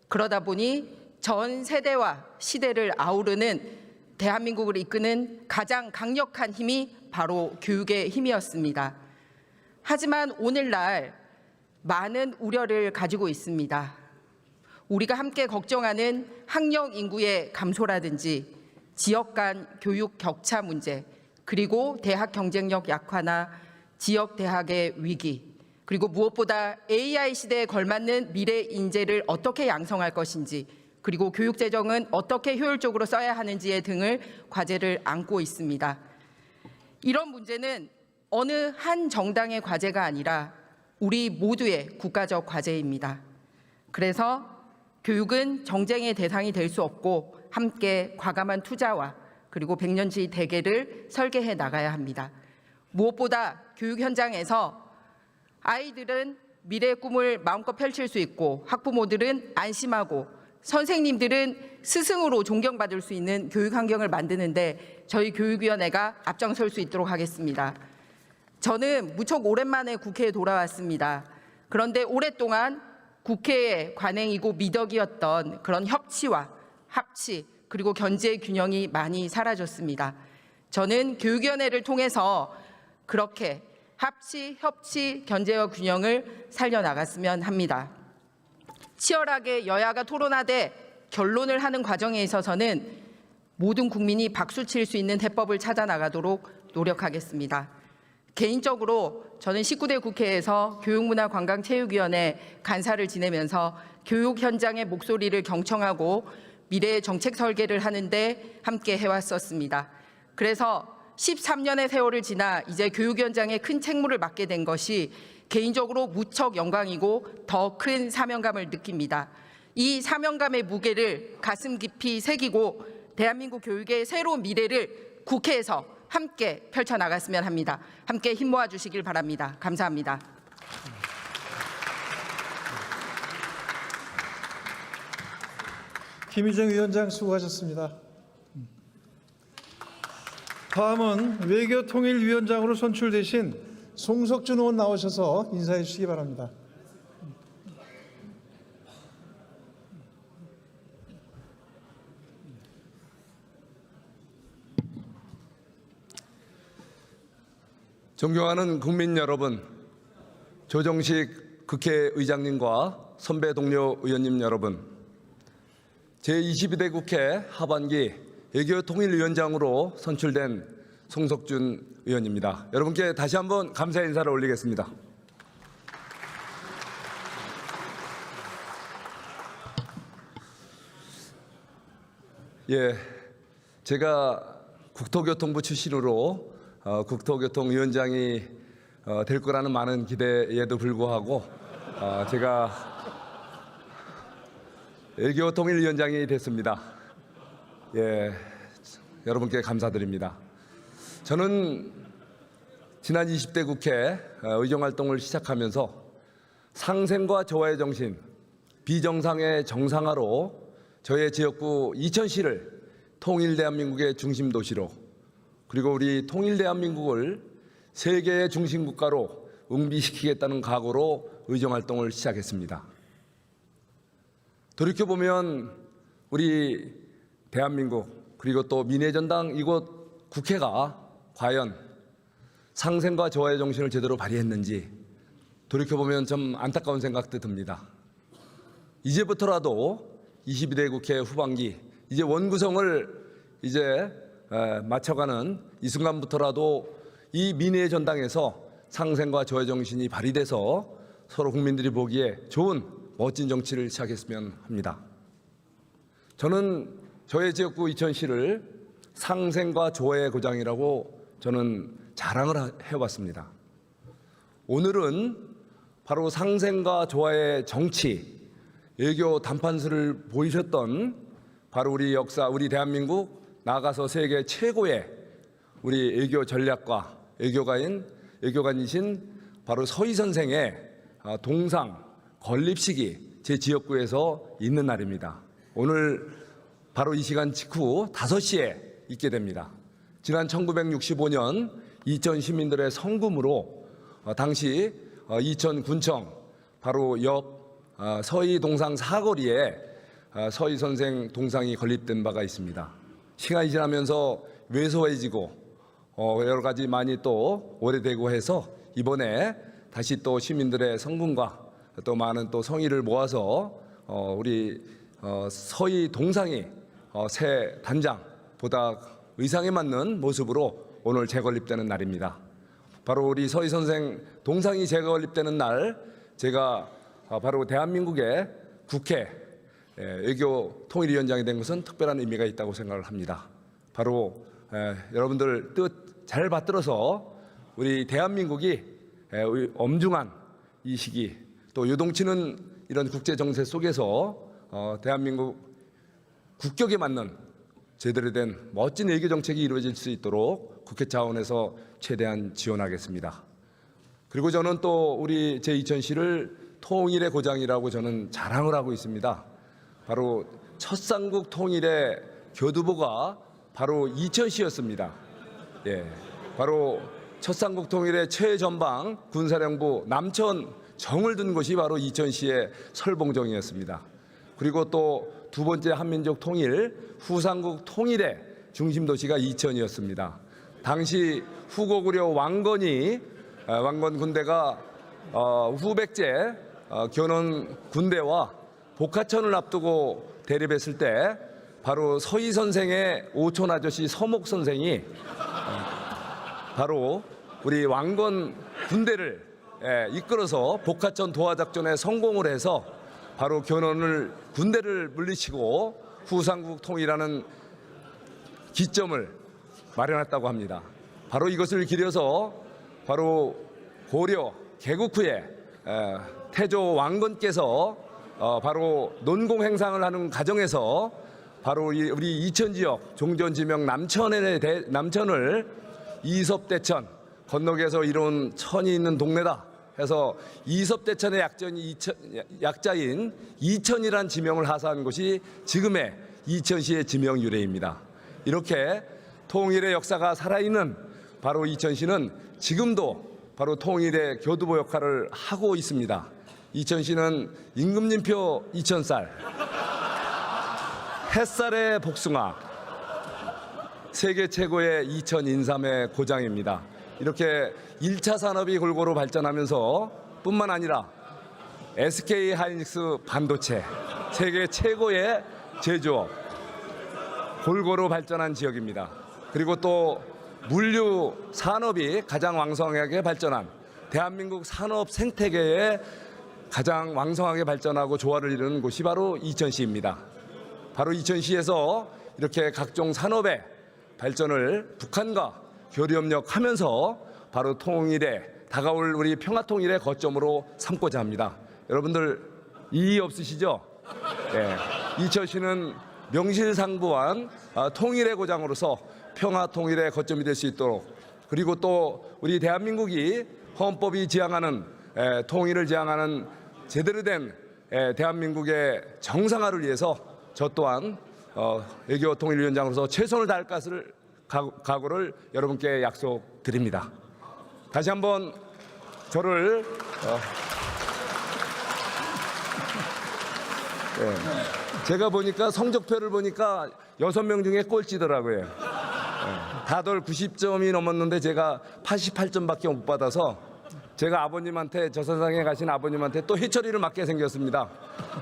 그러다 보니 전 세대와 시대를 아우르는 대한민국을 이끄는 가장 강력한 힘이 바로 교육의 힘이었습니다. 하지만 오늘날 많은 우려를 가지고 있습니다. 우리가 함께 걱정하는 학령 인구의 감소라든지 지역 간 교육 격차 문제, 그리고 대학 경쟁력 약화나 지역 대학의 위기, 그리고 무엇보다 AI 시대에 걸맞는 미래 인재를 어떻게 양성할 것인지, 그리고 교육 재정은 어떻게 효율적으로 써야 하는지에 등을 과제를 안고 있습니다. 이런 문제는 어느 한 정당의 과제가 아니라 우리 모두의 국가적 과제입니다. 그래서 교육은 정쟁의 대상이 될 수 없고 함께 과감한 투자와 그리고 백년지 대계를 설계해 나가야 합니다. 무엇보다 교육 현장에서 아이들은 미래의 꿈을 마음껏 펼칠 수 있고, 학부모들은 안심하고, 선생님들은 스승으로 존경받을 수 있는 교육 환경을 만드는데 저희 교육위원회가 앞장설 수 있도록 하겠습니다. 저는 무척 오랜만에 국회에 돌아왔습니다. 그런데 오랫동안 국회의 관행이고 미덕이었던 그런 협치와 합치, 그리고 견제의 균형이 많이 사라졌습니다. 저는 교육위원회를 통해서 그렇게 합치, 협치, 견제와 균형을 살려나갔으면 합니다. 치열하게 여야가 토론하되 결론을 하는 과정에 있어서는 모든 국민이 박수칠 수 있는 대법을 찾아 나가도록 노력하겠습니다. 개인적으로 저는 19대 국회에서 교육문화관광체육위원회 간사를 지내면서 교육 현장의 목소리를 경청하고 미래의 정책 설계를 하는데 함께 해왔었습니다. 그래서 13년의 세월을 지나 이제 교육위원장의 큰 책무를 맡게 된 것이 개인적으로 무척 영광이고 더 큰 사명감을 느낍니다. 이 사명감의 무게를 가슴 깊이 새기고 대한민국 교육의 새로운 미래를 국회에서 함께 펼쳐나갔으면 합니다. 함께 힘 모아 주시길 바랍니다. 감사합니다. 김희정 위원장 수고하셨습니다. 다음은 외교통일위원장으로 선출되신 송석준 의원 나오셔서 인사해 주시기 바랍니다. 존경하는 국민 여러분, 조정식 국회의장님과 선배 동료 의원님 여러분, 제22대 국회 하반기 외교통일위원장으로 선출된 송석준 의원입니다. 여러분께 다시 한번 감사의 인사를 올리겠습니다. 제가 국토교통부 출신으로 국토교통위원장이 될 거라는 많은 기대에도 불구하고 제가 외교 통일위원장이 됐습니다. 예, 여러분께 감사드립니다. 저는 지난 20대 국회 의정활동을 시작하면서 상생과 조화의 정신, 비정상의 정상화로 저의 지역구 이천시를 통일 대한민국의 중심 도시로, 그리고 우리 통일 대한민국을 세계의 중심 국가로 응비시키겠다는 각오로 의정활동을 시작했습니다. 돌이켜보면 우리 대한민국, 그리고 또 민의전당 이곳 국회가 과연 상생과 조화의 정신을 제대로 발휘했는지 돌이켜보면 좀 안타까운 생각도 듭니다. 이제부터라도 22대 국회 후반기, 이제 원구성을 맞춰가는 이 순간부터라도 이 민의의 전당에서 상생과 조화의 정신이 발휘돼서 서로 국민들이 보기에 좋은 멋진 정치를 시작했으면 합니다. 저는 저의 지역구 이천시를 상생과 조화의 고장이라고 저는 자랑을 해왔습니다. 오늘은 바로 상생과 조화의 정치, 외교 단판술을 보이셨던 바로 우리 역사, 우리 대한민국, 나아가서 세계 최고의 우리 외교 전략가, 외교관이신 바로 서희 선생의 동상 건립식이 제 지역구에서 있는 날입니다. 오늘 바로 이 시간 직후 5시에 있게 됩니다. 지난 1965년 이천 시민들의 성금으로 당시 이천군청 바로 옆 서희 동상 사거리에 서희 선생 동상이 건립된 바가 있습니다. 시간이 지나면서 왜소해지고 여러 가지 많이 또 오래되고 해서 이번에 다시 또 시민들의 성금과 또 많은 또 성의를 모아서 우리 서희 동상이 새 단장보다 의상에 맞는 모습으로 오늘 재건립되는 날입니다. 바로 우리 서희 선생 동상이 재건립되는 날, 제가 바로 대한민국의 국회 외교 통일위원장이 된 것은 특별한 의미가 있다고 생각을 합니다. 바로 여러분들 뜻 잘 받들어서 우리 대한민국이 엄중한 이 시기, 또 요동치는 이런 국제 정세 속에서 대한민국 국격에 맞는 제대로 된 멋진 외교 정책이 이루어질 수 있도록 국회 차원에서 최대한 지원하겠습니다. 그리고 저는 또 우리 제2000시를 통일의 고장이라고 저는 자랑을 하고 있습니다. 바로 첫 삼국 통일의 교두보가 바로 이천시였습니다. 예, 바로 첫 삼국 통일의 최전방 군사령부 남천정을 둔 곳이 바로 이천시의 설봉정이었습니다. 그리고 또 두 번째 한민족 통일, 후삼국 통일의 중심 도시가 이천이었습니다. 당시 후고구려 왕건 군대가 후백제 견훤 군대와 복하천을 앞두고 대립했을 때 바로 서희 선생의 오촌 아저씨 서목 선생이 바로 우리 왕건 군대를 이끌어서 복하천 도하 작전에 성공을 해서 바로 군대를 물리치고 후삼국 통일하는 기점을 마련했다고 합니다. 바로 이것을 기려서 바로 고려 개국 후에 태조 왕건께서 바로 논공 행상을 하는 과정에서 바로 우리 이천 지역 종전 지명 남천을 이섭대천 건너에서 이룬 천이 있는 동네다 해서 이섭대천의 약자인 이천이란 지명을 하사한 곳이 지금의 이천시의 지명 유래입니다. 이렇게 통일의 역사가 살아있는 바로 이천시는 지금도 바로 통일의 교두보 역할을 하고 있습니다. 이천시는 임금님표 이천쌀, 햇살의 복숭아, 세계 최고의 이천 인삼의 고장입니다. 이렇게 1차 산업이 골고루 발전하면서 뿐만 아니라 SK 하이닉스 반도체, 세계 최고의 제조업, 골고루 발전한 지역입니다. 그리고 또 물류 산업이 가장 왕성하게 발전한 대한민국 산업 생태계에 가장 왕성하게 발전하고 조화를 이루는 곳이 바로 이천시입니다. 바로 이천시에서 이렇게 각종 산업의 발전을 북한과 교류협력하면서 바로 다가올 우리 평화통일의 거점으로 삼고자 합니다. 여러분들 이의 없으시죠? 네. 2000시는 명실상부한 통일의 고장으로서 평화 통일의 거점이 될 수 있도록, 그리고 또 우리 대한민국이 헌법이 지향하는 통일을 지향하는 제대로 된 대한민국의 정상화를 위해서 저 또한 외교 통일위원장으로서 최선을 다할 것을 각오를 여러분께 약속드립니다. 다시 한번 저를 제가 보니까 성적표를 보니까 6명 중에 꼴찌더라고요. 다들 90점이 넘었는데 제가 88점밖에 못 받아서 제가 아버님한테, 저 세상에 가신 아버님한테 또 해처리를 맞게 생겼습니다.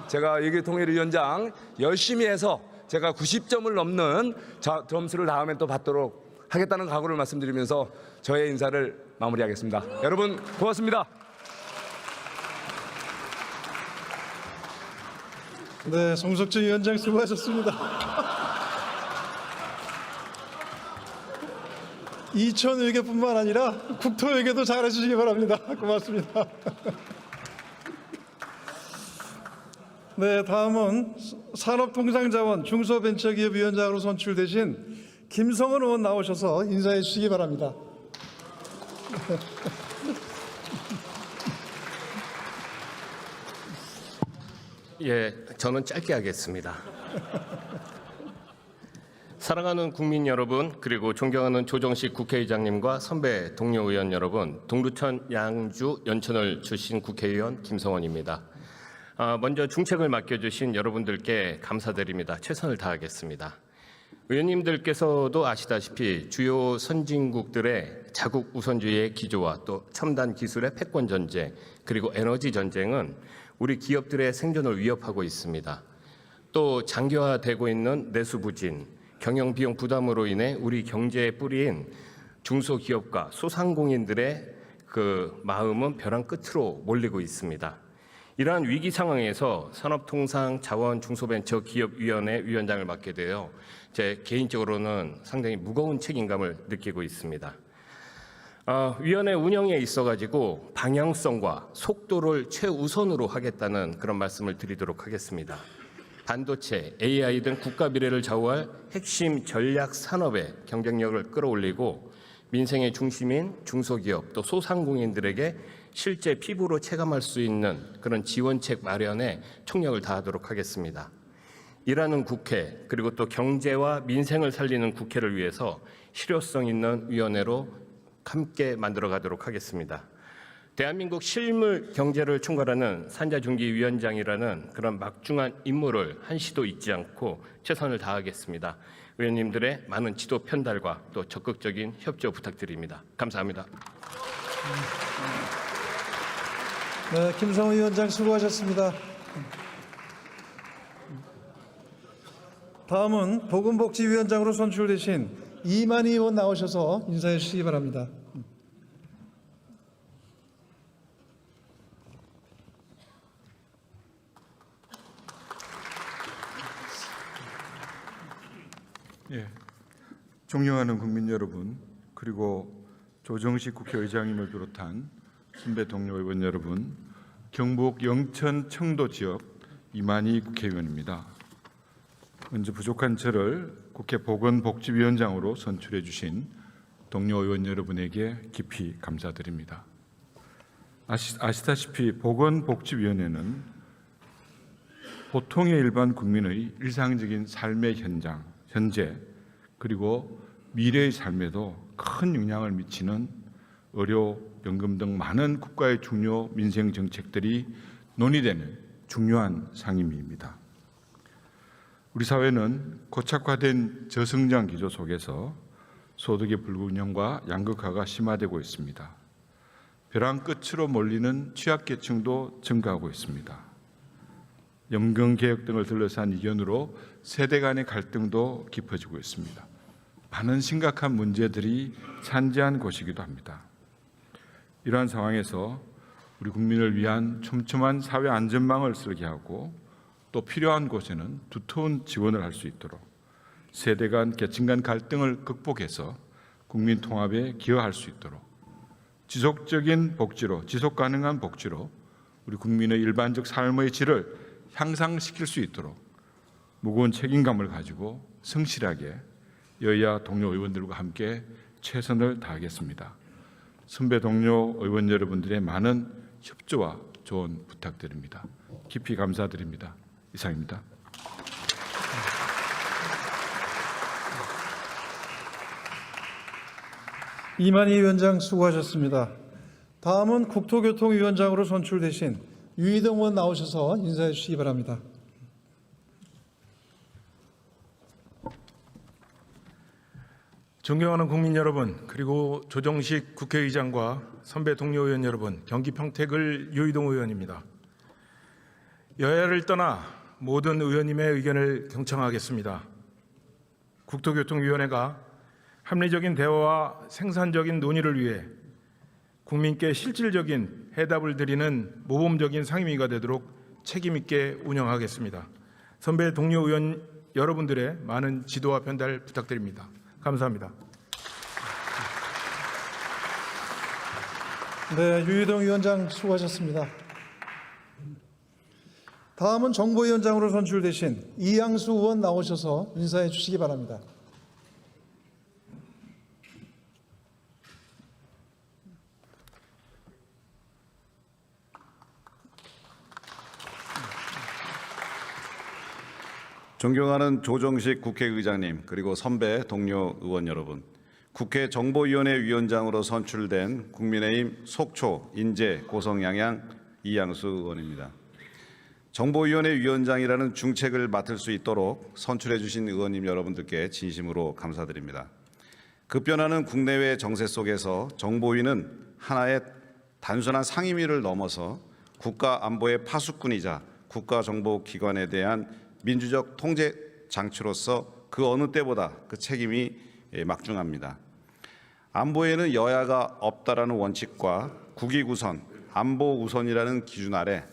제가 외교통일위원장 열심히 해서 제가 90점을 넘는 점수를 다음에 또 받도록 하겠다는 각오를 말씀드리면서 저의 인사를 마무리하겠습니다. 여러분 고맙습니다. 네, 송석준 위원장 수고하셨습니다. 이천 외교뿐만 아니라 국토 외교도 잘해주시기 바랍니다. 고맙습니다. 네, 다음은 산업통상자원 중소벤처기업위원장으로 선출되신 김성원 의원 나오셔서 인사해 주시기 바랍니다. 예, 저는 짧게 하겠습니다. 사랑하는 국민 여러분, 그리고 존경하는 조정식 국회의장님과 선배 동료 의원 여러분, 동두천, 양주, 연천을 출신 국회의원 김성원입니다. 먼저 중책을 맡겨주신 여러분들께 감사드립니다. 최선을 다하겠습니다. 의원님들께서도 아시다시피 주요 선진국들의 자국 우선주의의 기조와 또 첨단 기술의 패권 전쟁, 그리고 에너지 전쟁은 우리 기업들의 생존을 위협하고 있습니다. 또 장기화되고 있는 내수 부진, 경영 비용 부담으로 인해 우리 경제의 뿌리인 중소기업과 소상공인들의 그 마음은 벼랑 끝으로 몰리고 있습니다. 이러한 위기 상황에서 산업통상자원중소벤처기업위원회 위원장을 맡게 되어 제 개인적으로는 상당히 무거운 책임감을 느끼고 있습니다. 위원회 운영에 있어가지고 방향성과 속도를 최우선으로 하겠다는 그런 말씀을 드리도록 하겠습니다. 반도체, AI 등 국가 미래를 좌우할 핵심 전략 산업의 경쟁력을 끌어올리고 민생의 중심인 중소기업 또 소상공인들에게 실제 피부로 체감할 수 있는 그런 지원책 마련에 총력을 다하도록 하겠습니다. 일하는 국회, 그리고 또 경제와 민생을 살리는 국회를 위해서 실효성 있는 위원회로 함께 만들어가도록 하겠습니다. 대한민국 실물 경제를 총괄하는 산자중기위원장이라는 그런 막중한 임무를 한시도 잊지 않고 최선을 다하겠습니다. 의원님들의 많은 지도 편달과 또 적극적인 협조 부탁드립니다. 감사합니다. 네, 김성원 위원장 수고하셨습니다. 다음은 보건복지위원장으로 선출되신 이만희 의원 나오셔서 인사해 주시기 바랍니다. 예, 존경하는 국민 여러분, 그리고 조정식 국회의장님을 비롯한 선배 동료 의원 여러분, 경북 영천 청도 지역 이만희 국회의원입니다. 먼저 부족한 저를 국회 보건복지위원장으로 선출해 주신 동료 의원 여러분에게 깊이 감사드립니다. 아시다시피 보건복지위원회는 보통의 일반 국민의 일상적인 삶의 현장, 현재 그리고 미래의 삶에도 큰 영향을 미치는 의료, 연금 등 많은 국가의 중요 민생 정책들이 논의되는 중요한 상임위입니다. 우리 사회는 고착화된 저성장 기조 속에서 소득의 불균형과 양극화가 심화되고 있습니다. 벼랑 끝으로 몰리는 취약계층도 증가하고 있습니다. 연금개혁 등을 둘러싼 이견으로 세대 간의 갈등도 깊어지고 있습니다. 많은 심각한 문제들이 산재한 곳이기도 합니다. 이러한 상황에서 우리 국민을 위한 촘촘한 사회 안전망을 설계하고 또 필요한 곳에는 두터운 지원을 할 수 있도록 세대 간, 계층 간 갈등을 극복해서 국민 통합에 기여할 수 있도록 지속적인 복지로, 지속 가능한 복지로 우리 국민의 일반적 삶의 질을 향상시킬 수 있도록 무거운 책임감을 가지고 성실하게 여야 동료 의원들과 함께 최선을 다하겠습니다. 선배 동료 의원 여러분들의 많은 협조와 조언 부탁드립니다. 깊이 감사드립니다. 이상입니다. 이만희 위원장 수고하셨습니다. 다음은 국토교통위원장으로 선출되신 유희동 의원 나오셔서 인사해 주시기 바랍니다. 존경하는 국민 여러분, 그리고 조정식 국회의장과 선배 동료 의원 여러분, 경기 평택을 유희동 의원입니다. 여야를 떠나 모든 의원님의 의견을 경청하겠습니다. 국토교통위원회가 합리적인 대화와 생산적인 논의를 위해 국민께 실질적인 해답을 드리는 모범적인 상임위가 되도록 책임 있게 운영하겠습니다. 선배 동료 의원 여러분들의 많은 지도와 편달 부탁드립니다. 감사합니다. 네, 유희동 위원장 수고하셨습니다. 다음은 정보위원장으로 선출되신 이양수 의원 나오셔서 인사해 주시기 바랍니다. 존경하는 조정식 국회의장님, 그리고 선배 동료 의원 여러분, 국회 정보위원회 위원장으로 선출된 국민의힘 속초, 인제, 고성, 양양 이양수 의원입니다. 정보위원회 위원장이라는 중책을 맡을 수 있도록 선출해 주신 의원님 여러분들께 진심으로 감사드립니다. 급변하는 국내외 정세 속에서 정보위는 하나의 단순한 상임위를 넘어서 국가 안보의 파수꾼이자 국가정보기관에 대한 민주적 통제 장치로서 그 어느 때보다 그 책임이 막중합니다. 안보에는 여야가 없다라는 원칙과 국익우선, 안보우선이라는 기준 아래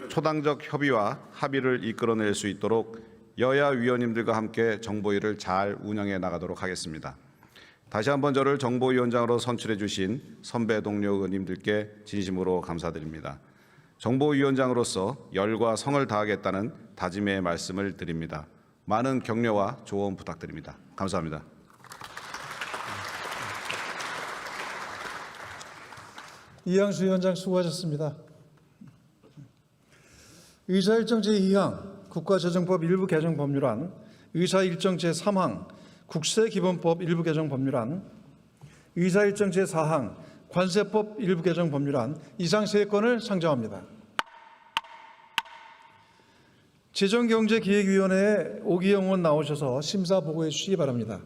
초당적 협의와 합의를 이끌어낼 수 있도록 여야 위원님들과 함께 정보위를 잘 운영해 나가도록 하겠습니다. 다시 한번 저를 정보위원장으로 선출해 주신 선배 동료 의원님들께 진심으로 감사드립니다. 정보위원장으로서 열과 성을 다하겠다는 다짐의 말씀을 드립니다. 많은 격려와 조언 부탁드립니다. 감사합니다. 이양수 위원장 수고하셨습니다. 의사일정 제2항 국가재정법 일부 개정 법률안, 의사일정 제3항 국세기본법 일부 개정 법률안, 의사일정 제4항 관세법 일부 개정 법률안 이상 3건을 상정합니다. 재정경제기획위원회에 오기영 의원 나오셔서 심사 보고해 주시기 바랍니다.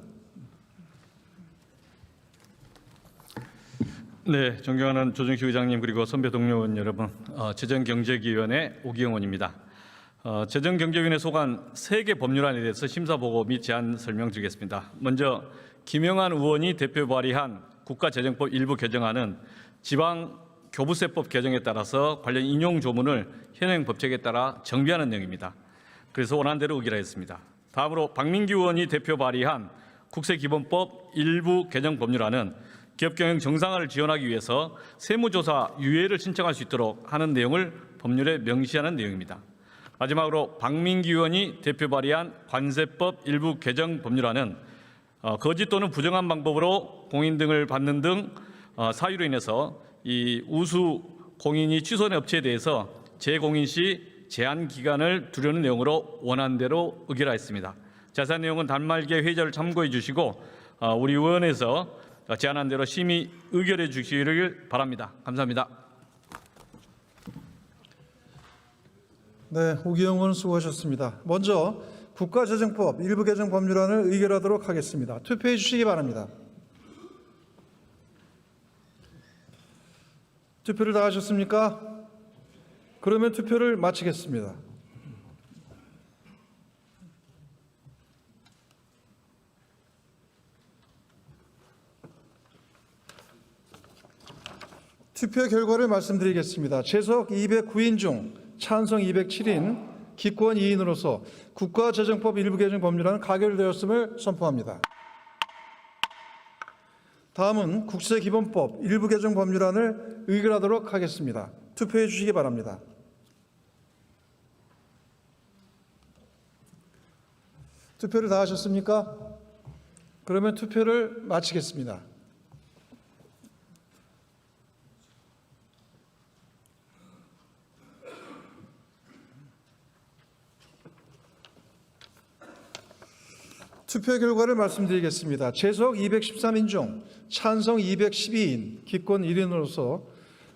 네, 존경하는 조정식 의장님 그리고 선배 동료 의원 여러분, 재정경제기획위원회 오기영 의원입니다. 재정경제위원회 소관 3개 법률안에 대해서 심사 보고 및 제안 설명드리겠습니다. 먼저 김영한 의원이 대표 발의한 국가재정법 일부 개정안은 지방교부세법 개정에 따라서 관련 인용 조문을 현행 법칙에 따라 정비하는 내용입니다. 그래서 원한 대로 의결하 했습니다. 다음으로 박민규 의원이 대표 발의한 국세기본법 일부 개정 법률안은 기업경영 정상화를 지원하기 위해서 세무조사 유예를 신청할 수 있도록 하는 내용을 법률에 명시하는 내용입니다. 마지막으로 박민규 의원이 대표 발의한 관세법 일부 개정 법률안은 거짓 또는 부정한 방법으로 공인 등을 받는 등 사유로 인해서 이 우수 공인이 취소된 업체에 대해서 재공인 시 제한 기간을 두려는 내용으로 원안대로 의결하였습니다. 자세한 내용은 단말기에 회의자를 참고해 주시고 우리 의원에서 제안한 대로 심의 의결해 주시기를 바랍니다. 감사합니다. 네, 오기영 의원 수고하셨습니다. 먼저 국가재정법 일부 개정 법률안을 의결하도록 하겠습니다. 투표해 주시기 바랍니다. 투표를 다 하셨습니까? 그러면 투표를 마치겠습니다. 투표 결과를 말씀드리겠습니다. 재석 209인 중 찬성 207인, 기권 2인으로서 국가재정법 일부 개정 법률안은 가결되었음을 선포합니다. 다음은 국세기본법 일부 개정 법률안을 의결하도록 하겠습니다. 투표해 주시기 바랍니다. 투표를 다 하셨습니까? 그러면 투표를 마치겠습니다. 투표 결과를 말씀드리겠습니다. 재석 213인 중 찬성 212인, 기권 1인으로서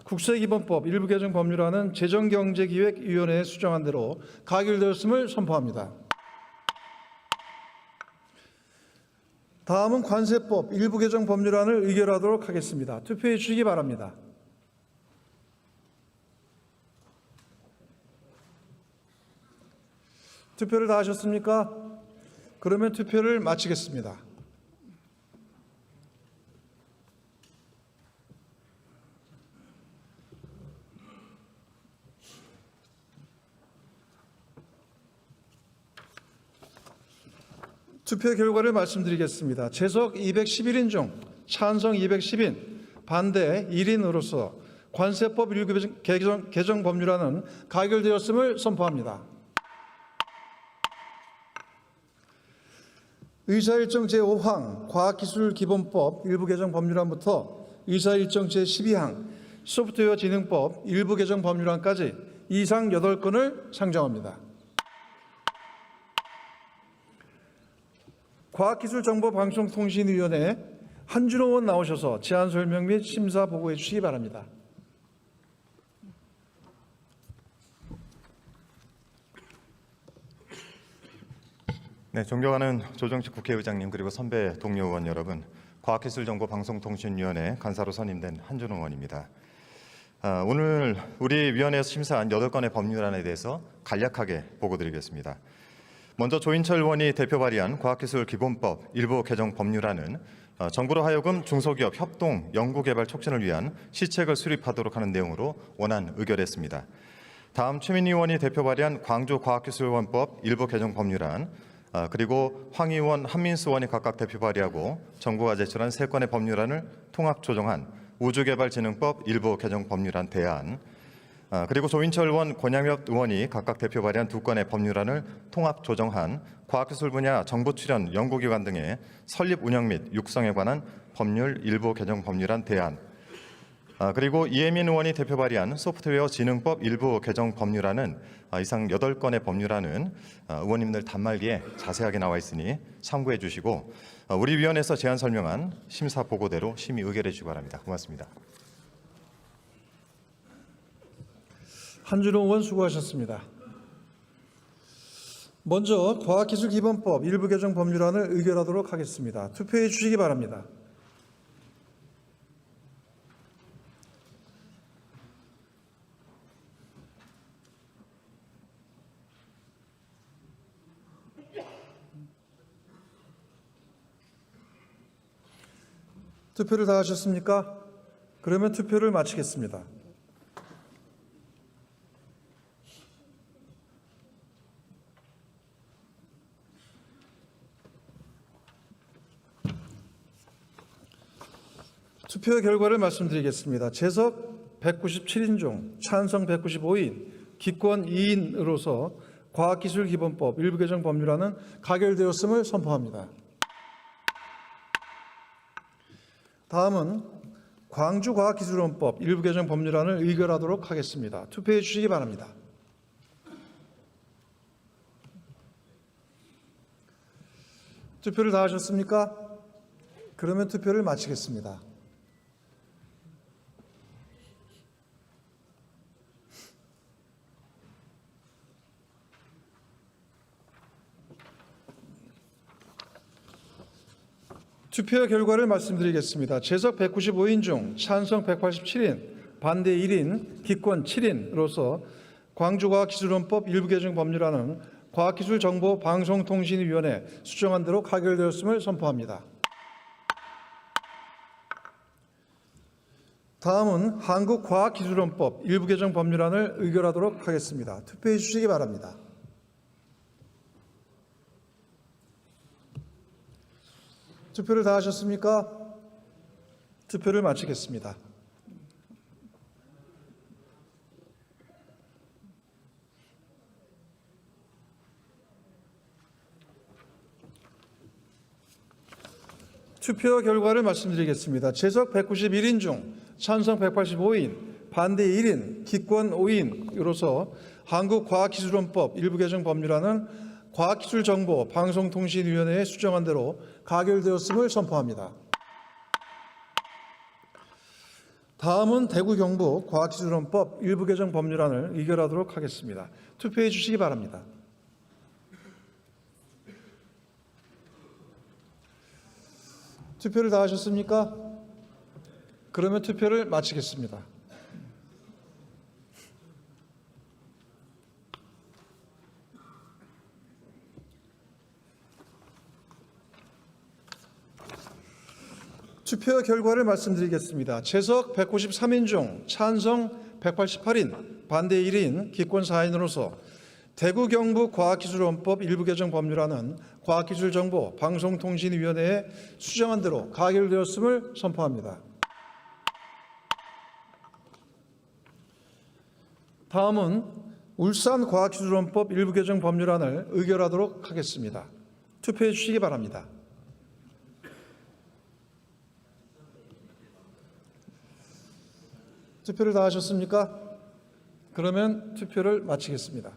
국세기본법 일부 개정 법률안은 재정경제기획위원회에 수정한 대로 가결되었음을 선포합니다. 다음은 관세법 일부 개정 법률안을 의결하도록 하겠습니다. 투표해 주시기 바랍니다. 투표를 다 하셨습니까? 그러면 투표를 마치겠습니다. 투표 결과를 말씀드리겠습니다. 재석 211인 중 찬성 210인, 반대 1인으로서 관세법 일부 개정 법률안은 가결되었음을 선포합니다. 의사일정 제5항 과학기술기본법 일부 개정 법률안부터 의사일정 제12항 소프트웨어 진흥법 일부 개정 법률안까지 이상 8건을 상정합니다. 과학기술정보방송통신위원회 한준호 의원 나오셔서 제안 설명 및 심사 보고해 주시기 바랍니다. 네, 존경하는 조정식 국회의장님 그리고 선배 동료 의원 여러분, 과학기술정보방송통신위원회 간사로 선임된 한준호 의원입니다. 오늘 우리 위원회에서 심사한 8건의 법률안에 대해서 간략하게 보고드리겠습니다. 먼저 조인철 의원이 대표 발의한 과학기술기본법 일부 개정 법률안은 정부로 하여금 중소기업 협동 연구개발 촉진을 위한 시책을 수립하도록 하는 내용으로 원안 의결했습니다. 다음 최민희 의원이 대표 발의한 광주과학기술원법 일부 개정 법률안, 그리고 황 의원, 한민수 의원이 각각 대표 발의하고 정부가 제출한 3건의 법률안을 통합 조정한 우주개발진흥법 일부 개정 법률안 대안, 그리고 조인철 의원, 권양엽 의원이 각각 대표 발의한 2건의 법률안을 통합 조정한 과학기술 분야 정부 출연 연구기관 등의 설립 운영 및 육성에 관한 법률 일부 개정 법률안 대안, 그리고 이혜민 의원이 대표 발의한 소프트웨어 진흥법 일부 개정 법률안은 이상 8건의 법률안은 의원님들 단말기에 자세하게 나와 있으니 참고해 주시고 우리 위원회에서 제안 설명한 심사 보고대로 심의 의결해 주시기 바랍니다. 고맙습니다. 한준호 의원 수고하셨습니다. 먼저 과학기술기본법 일부 개정 법률안을 의결하도록 하겠습니다. 투표해 주시기 바랍니다. 투표를 다 하셨습니까? 그러면 투표를 마치겠습니다. 투표 결과를 말씀드리겠습니다. 재석 197인 중 찬성 195인, 기권 2인으로서 과학기술기본법 일부 개정 법률안은 가결되었음을 선포합니다. 다음은 광주과학기술원법 일부 개정 법률안을 의결하도록 하겠습니다. 투표해 주시기 바랍니다. 투표를 다 하셨습니까? 그러면 투표를 마치겠습니다. 투표 결과를 말씀드리겠습니다. 재석 195인 중 찬성 187인, 반대 1인, 기권 7인으로서 광주과학기술원법 일부 개정 법률안은 과학기술정보방송통신위원회 수정한 대로 가결되었음을 선포합니다. 다음은 한국과학기술원법 일부 개정 법률안을 의결하도록 하겠습니다. 투표해 주시기 바랍니다. 투표를 다 하셨습니까? 투표를 마치겠습니다. 투표 결과를 말씀드리겠습니다. 재석 191인 중 찬성 185인, 반대 1인, 기권 5인으로서 한국과학기술원법 일부 개정 법률안은 과학기술정보 방송통신위원회에 수정한 대로 가결되었음을 선포합니다. 다음은 대구 경북 과학기술원법 일부 개정 법률안을 의결하도록 하겠습니다. 투표해 주시기 바랍니다. 투표를 다 하셨습니까? 그러면 투표를 마치겠습니다. 투표 결과를 말씀드리겠습니다. 재석 193인 중 찬성 188인, 반대 1인, 기권 4인으로서 대구 경북 과학기술원법 일부 개정 법률안은 과학기술정보 방송통신위원회에 수정한 대로 가결되었음을 선포합니다. 다음은 울산과학기술원법 일부 개정 법률안을 의결하도록 하겠습니다. 투표해 주시기 바랍니다. 투표를 다 하셨습니까? 그러면 투표를 마치겠습니다.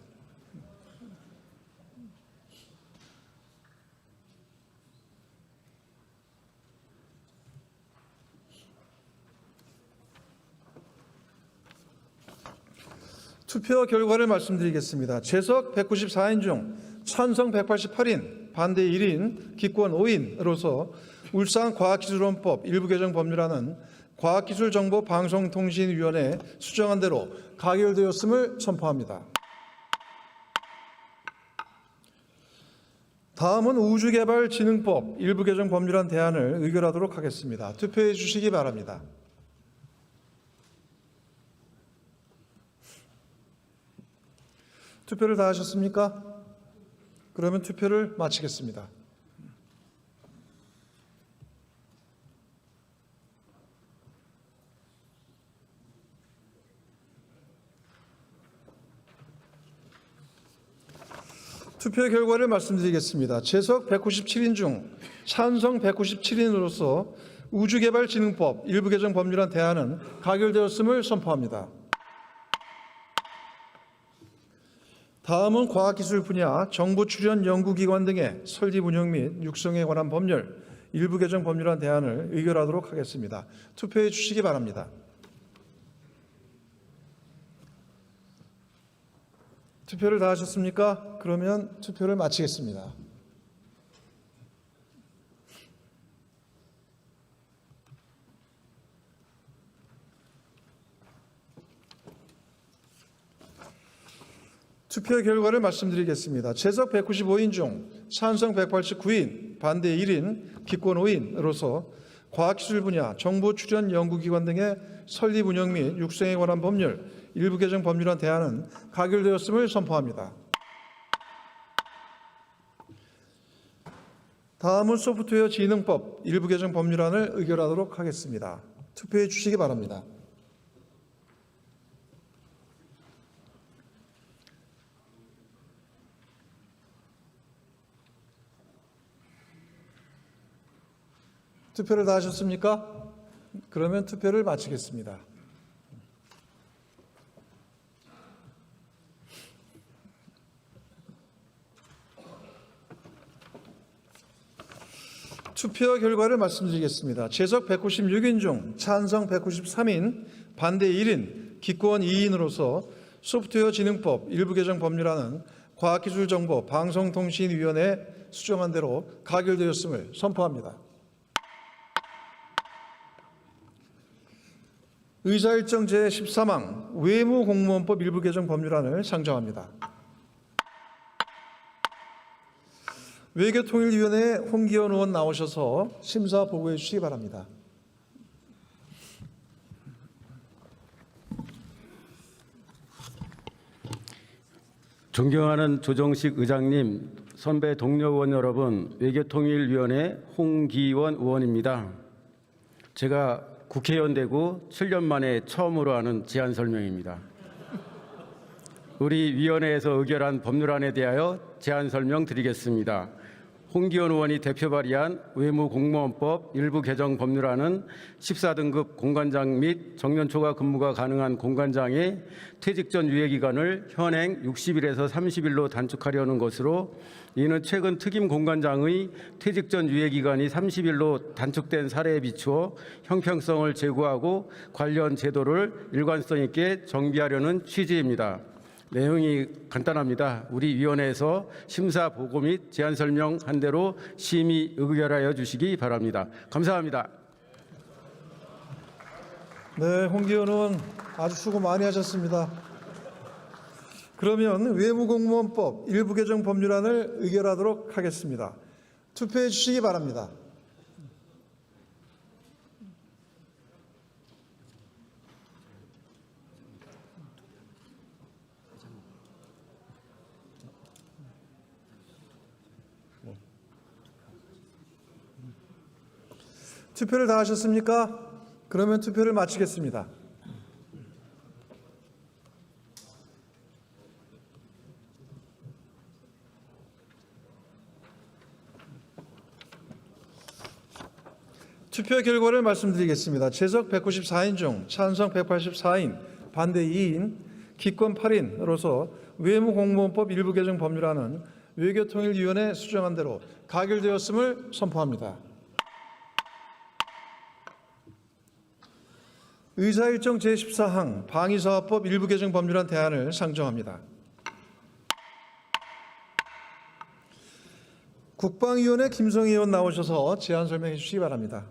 투표 결과를 말씀드리겠습니다. 재석 194인 중 찬성 188인, 반대 1인, 기권 5인으로서 울산과학기술원법 일부 개정 법률안은 과학기술정보방송통신위원회에 수정한 대로 가결되었음을 선포합니다. 다음은 우주개발진흥법 일부 개정 법률안 대안을 의결하도록 하겠습니다. 투표해 주시기 바랍니다. 투표를 다 하셨습니까? 그러면 투표를 마치겠습니다. 투표 결과를 말씀드리겠습니다. 재석 197인 중 찬성 197인으로서 우주개발진흥법 일부 개정 법률안 대안은 가결되었음을 선포합니다. 다음은 과학기술 분야 정부 출연 연구기관 등의 설립 운영 및 육성에 관한 법률 일부 개정 법률안 대안을 의결하도록 하겠습니다. 투표해 주시기 바랍니다. 투표를 다 하셨습니까? 그러면 투표를 마치겠습니다. 투표 결과를 말씀드리겠습니다. 재석 195인 중 찬성 189인, 반대 1인, 기권 5인으로서 과학기술 분야 정부 출연 연구기관 등의 설립 운영 및 육성에 관한 법률 일부 개정 법률안 대안은 가결되었음을 선포합니다. 다음은 소프트웨어 진흥법 일부 개정 법률안을 의결하도록 하겠습니다. 투표해 주시기 바랍니다. 투표를 다 하셨습니까? 그러면 투표를 마치겠습니다. 투표 결과를 말씀드리겠습니다. 재석 196인 중 찬성 193인, 반대 1인, 기권 2인으로서 소프트웨어 진흥법 일부 개정 법률안은 과학기술정보 방송통신위원회에 수정한 대로 가결되었음을 선포합니다. 의사일정 제13항 외무공무원법 일부 개정 법률안을 상정합니다. 외교통일위원회 홍기현 의원 나오셔서 심사 보고해 주시기 바랍니다. 존경하는 조정식 의장님, 선배 동료 의원 여러분, 외교통일위원회 홍기원 의원입니다. 제가 국회의원 되고 7년 만에 처음으로 하는 제안 설명입니다. 우리 위원회에서 의결한 법률안에 대하여 제안 설명 드리겠습니다. 홍기원 의원이 대표 발의한 외무공무원법 일부 개정 법률안은 14등급 공관장 및 정년 초과 근무가 가능한 공관장의 퇴직 전 유예 기간을 현행 60일에서 30일로 단축하려는 것으로, 이는 최근 특임 공관장의 퇴직 전 유예 기간이 30일로 단축된 사례에 비추어 형평성을 제고하고 관련 제도를 일관성 있게 정비하려는 취지입니다. 내용이 간단합니다. 우리 위원회에서 심사 보고 및 제안 설명한 대로 심의 의결하여 주시기 바랍니다. 감사합니다. 네, 홍기원 의원 아주 수고 많이 하셨습니다. 그러면 외무공무원법 일부 개정 법률안을 의결하도록 하겠습니다. 투표해 주시기 바랍니다. 투표를 다 하셨습니까? 그러면 투표를 마치겠습니다. 투표 결과를 말씀드리겠습니다. 제석 194인 중 찬성 184인, 반대 2인, 기권 8인으로서 외무공무원법 일부 개정 법률안은 외교통일위원회 수정안 대로 가결되었음을 선포합니다. 의사일정 제14항 방위사업법 일부 개정 법률안 대안을 상정합니다. 국방위원회 김성희 의원 나오셔서 제안 설명해 주시기 바랍니다.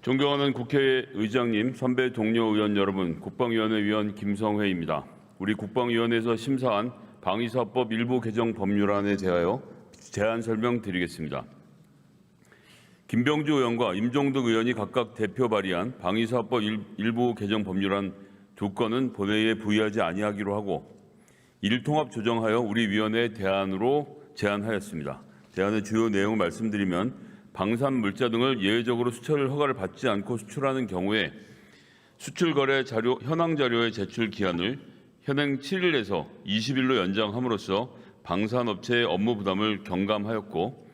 존경하는 국회의장님, 선배 동료 의원 여러분, 국방위원회 위원 김성회입니다. 우리 국방위원회에서 심사한 방위사업법 일부 개정 법률안에 대하여 제안 설명드리겠습니다. 김병주 의원과 임종득 의원이 각각 대표 발의한 방위사업법 일부 개정 법률안 두 건은 본회의에 부의하지 아니하기로 하고 일통합 조정하여 우리 위원회 대안으로 제안하였습니다. 대안의 주요 내용을 말씀드리면, 방산 물자 등을 예외적으로 수출 허가를 받지 않고 수출하는 경우에 수출 거래 자료 현황 자료의 제출 기한을 현행 7일에서 20일로 연장함으로써 방산업체의 업무 부담을 경감하였고,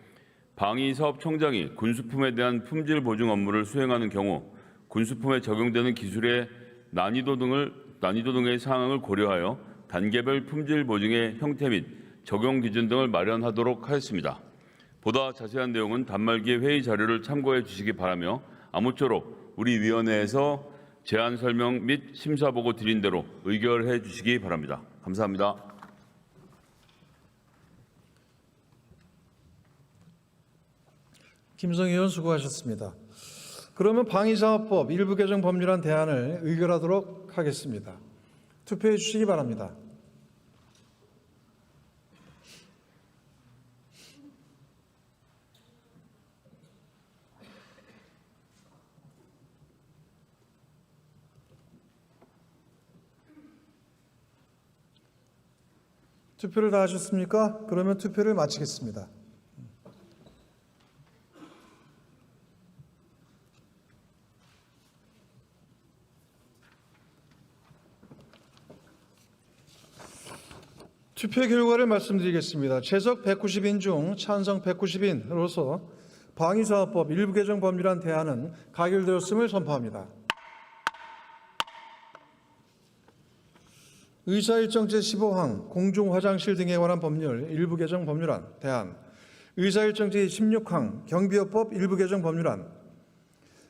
방위사업청장이 군수품에 대한 품질 보증 업무를 수행하는 경우 군수품에 적용되는 기술의 난이도 등의 상황을 고려하여 단계별 품질 보증의 형태 및 적용 기준 등을 마련하도록 하였습니다. 보다 자세한 내용은 단말기의 회의 자료를 참고해 주시기 바라며, 아무쪼록 우리 위원회에서 제안 설명 및 심사 보고 드린 대로 의결해 주시기 바랍니다. 감사합니다. 김성희 의원 수고하셨습니다. 그러면 방위사업법 일부 개정 법률안 대안을 의결하도록 하겠습니다. 투표해 주시기 바랍니다. 투표를 다 하셨습니까? 그러면 투표를 마치겠습니다. 투표 결과를 말씀드리겠습니다. 제석 190인 중 찬성 190인으로서 방위사업법 일부 개정 법률안 대안은 가결되었음을 선포합니다. 의사일정 제15항 공중화장실 등에 관한 법률 일부 개정 법률안 대안, 의사일정 제16항 경비업법 일부 개정 법률안,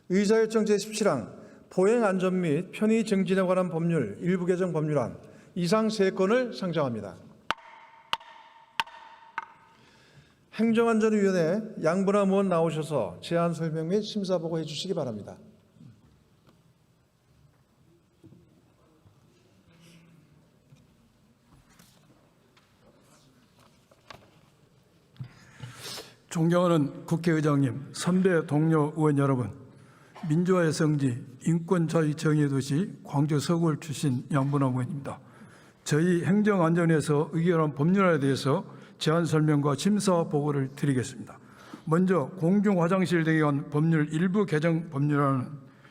의사일정 제17항 보행안전 및 편의 증진에 관한 법률 일부 개정 법률안, 이상 3건을 상정합니다. 행정안전위원회 양분함 의원 나오셔서 제안 설명 및 심사 보고해 주시기 바랍니다. 존경하는 국회의장님, 선배 동료 의원 여러분, 민주화의 성지, 인권 자유 정의의 도시 광주 서구을 출신 양분함 의원입니다. 저희 행정안전위에서 의결한 법률안에 대해서 제안 설명과 심사 보고를 드리겠습니다. 먼저 공중화장실 등에 관한 법률 일부 개정 법률안은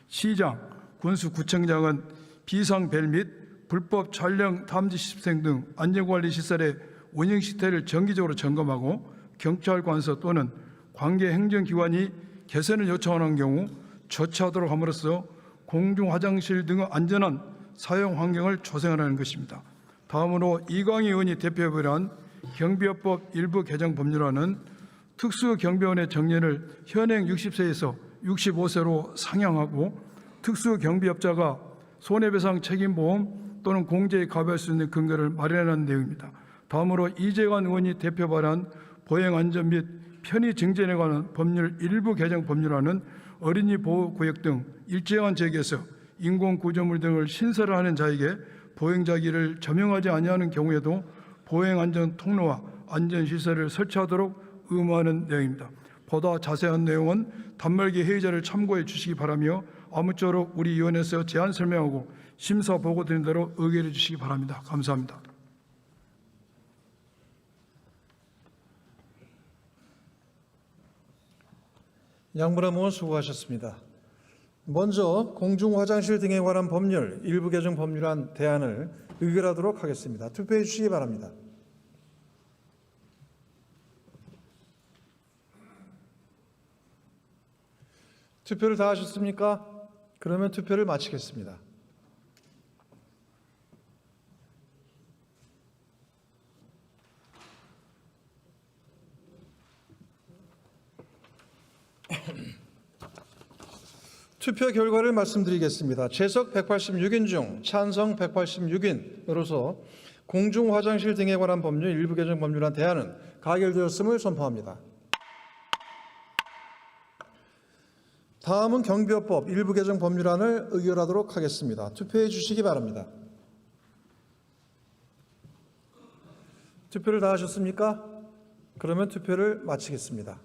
시장, 군수구청장은 비상벨 및 불법 촬영 탐지 시스템 등 안전관리 시설의 운영 시스템을 정기적으로 점검하고 경찰 관서 또는 관계 행정기관이 개선을 요청하는 경우 조치하도록 함으로써 공중 화장실 등의 안전한 사용 환경을 조성하는 것입니다. 다음으로 이광희 의원이 대표발의한 경비업법 일부 개정 법률안은 특수경비원의 정년을 현행 60세에서 65세로 상향하고 특수경비업자가 손해배상 책임보험 또는 공제에 가입할 수 있는 근거를 마련하는 내용입니다. 다음으로 이재관 의원이 대표 발의한 보행안전 및 편의증진에 관한 법률 일부 개정 법률안은 어린이 보호구역 등 일정한 지역에서 인공구조물 등을 신설하는 자에게 보행자기를 점용하지 아니하는 경우에도 보행안전 통로와 안전시설을 설치하도록 의무하는 내용입니다. 보다 자세한 내용은 단말기 회의자를 참고해 주시기 바라며 아무쪼록 우리 위원회에서 제안 설명하고 심사 보고 드린 대로 의결해 주시기 바랍니다. 감사합니다. 양문화 의원 수고하셨습니다. 먼저 공중화장실 등에 관한 법률 일부 개정 법률안 대안을 의결하도록 하겠습니다. 투표해 주시기 바랍니다. 투표를 다 하셨습니까? 그러면 투표를 마치겠습니다. 투표 결과를 말씀드리겠습니다. 재석 186인 중 찬성 186인으로서 공중화장실 등에 관한 법률 일부 개정 법률안 대안은 가결되었음을 선포합니다. 다음은 경비업법 일부 개정 법률안을 의결하도록 하겠습니다. 투표해 주시기 바랍니다. 투표를 다 하셨습니까? 그러면 투표를 마치겠습니다.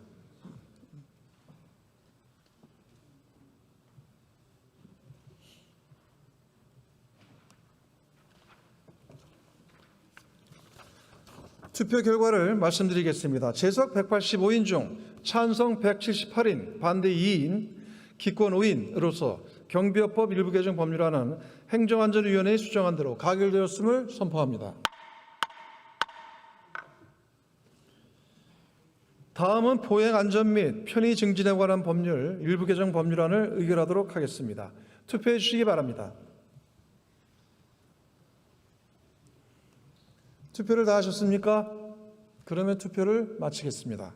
투표 결과를 말씀드리겠습니다. 재석 185인 중 찬성 178인, 반대 2인, 기권 5인으로서 경비업법 일부 개정 법률안은 행정안전위원회에 수정한 대로 가결되었음을 선포합니다. 다음은 보행안전 및 편의 증진에 관한 법률 일부 개정 법률안을 의결하도록 하겠습니다. 투표해 주시기 바랍니다. 투표를 다 하셨습니까? 그러면 투표를 마치겠습니다.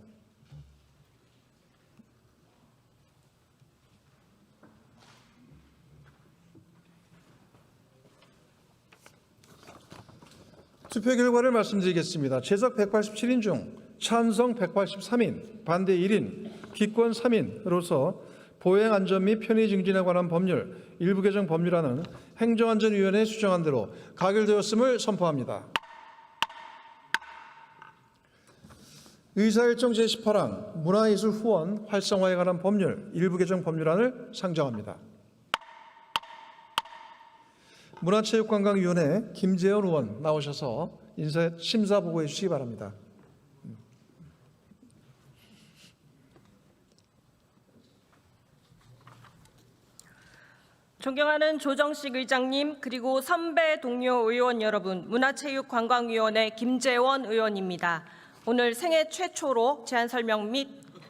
투표 결과를 말씀드리겠습니다. 재석 187인 중 찬성 183인, 반대 1인, 기권 3인으로서 보행안전 및 편의 증진에 관한 법률 일부 개정 법률안은 행정안전위원회에 수정한 대로 가결되었음을 선포합니다. 의사일정 제18항 문화예술 후원 활성화에 관한 법률 일부 개정 법률안을 상정합니다. 문화체육관광위원회 김재원 의원 나오셔서 심사 보고해 주시기 바랍니다. 존경하는 조정식 의장님, 그리고 선배 동료 의원 여러분, 문화체육관광위원회 김재원 의원입니다. 오늘 생애 최초로 제안 설명 및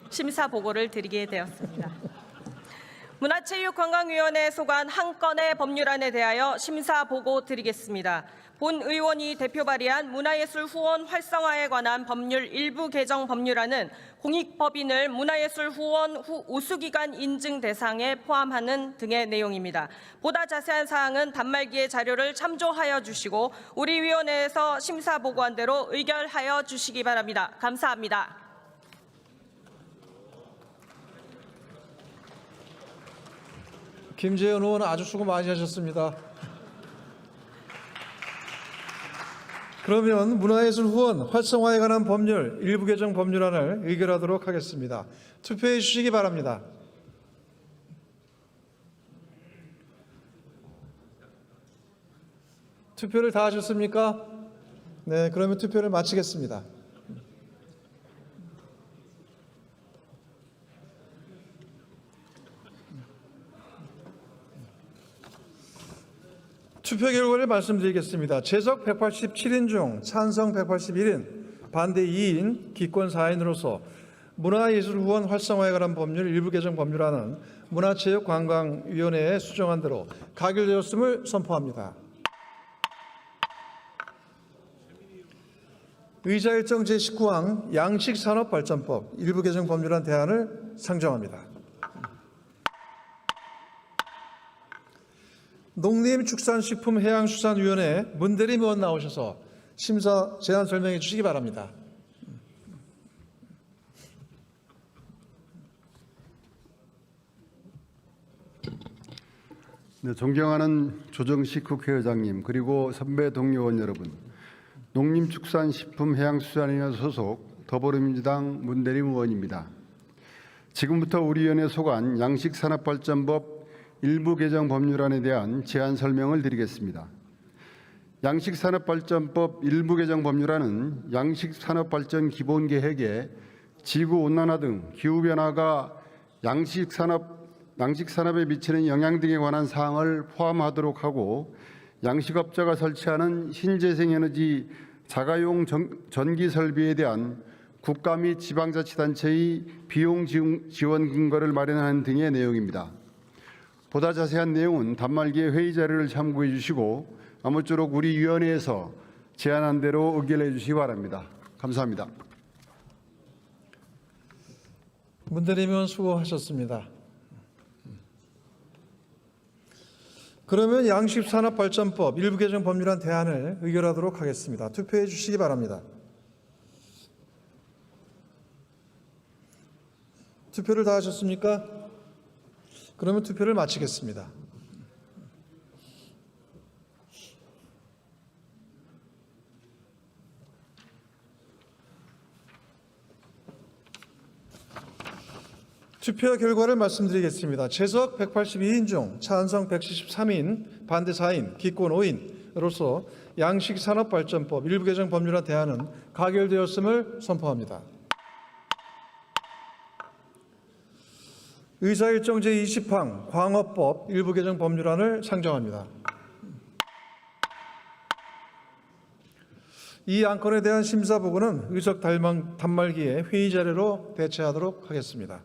심사 보고를 드리게 되었습니다. 문화체육관광위원회에 소관 한 건의 법률안에 대하여 심사 보고 드리겠습니다. 본 의원이 대표 발의한 문화예술 후원 활성화에 관한 법률 일부 개정 법률안은 공익법인을 문화예술 후원 우수기관 인증 대상에 포함하는 등의 내용입니다. 보다 자세한 사항은 단말기의 자료를 참조하여 주시고 우리 위원회에서 심사 보고한 대로 의결하여 주시기 바랍니다. 감사합니다. 김재현 의원 아주 수고 많이 하셨습니다. 그러면 문화예술 후원 활성화에 관한 법률 일부 개정 법률안을 의결하도록 하겠습니다. 투표해 주시기 바랍니다. 투표를 다 하셨습니까? 네, 그러면 투표를 마치겠습니다. 투표 결과를 말씀드리겠습니다. 제적 187인 중 찬성 181인, 반대 2인, 기권 4인으로서 문화예술 후원 활성화에 관한 법률 일부 개정 법률안은 문화체육관광위원회에 수정한 대로 가결되었음을 선포합니다. 의사일정 제19항 양식산업발전법 일부 개정 법률안 대안을 상정합니다. 농림축산식품해양수산위원회 문대림 의원 나오셔서 심사 제안 설명해 주시기 바랍니다. 네, 존경하는 조정식 국회의장님 그리고 선배 동료 의원 여러분, 농림축산식품해양수산위원회 소속 더불어민주당 문대림 의원입니다. 지금부터 우리 위원회 소관 양식산업발전법 일부 개정 법률안에 대한 제안 설명을 드리겠습니다. 양식산업발전법 일부 개정 법률안은 양식산업발전 기본계획에 지구온난화 등 기후변화가 양식산업에 미치는 영향 등에 관한 사항을 포함하도록 하고, 양식업자가 설치하는 신재생에너지 자가용 전기 설비에 대한 국가 및 지방자치단체의 비용 지원 근거를 마련하는 등의 내용입니다. 보다 자세한 내용은 단말기의 회의 자료를 참고해 주시고 아무쪼록 우리 위원회에서 제안한 대로 의결해 주시기 바랍니다. 감사합니다. 문대림 의원 수고하셨습니다. 그러면 양식산업발전법 일부 개정 법률안 대안을 의결하도록 하겠습니다. 투표해 주시기 바랍니다. 투표를 다 하셨습니까? 그러면 투표를 마치겠습니다. 투표 결과를 말씀드리겠습니다. 제석 182인 중 찬성 173인, 반대 4인, 기권 5인으로서 양식산업발전법 일부 개정 법률안 대안은 가결되었음을 선포합니다. 의사일정 제20항 광업법 일부 개정 법률안을 상정합니다. 이 안건에 대한 심사 보고는 의석 단말기에 회의 자료로 배치하도록 하겠습니다.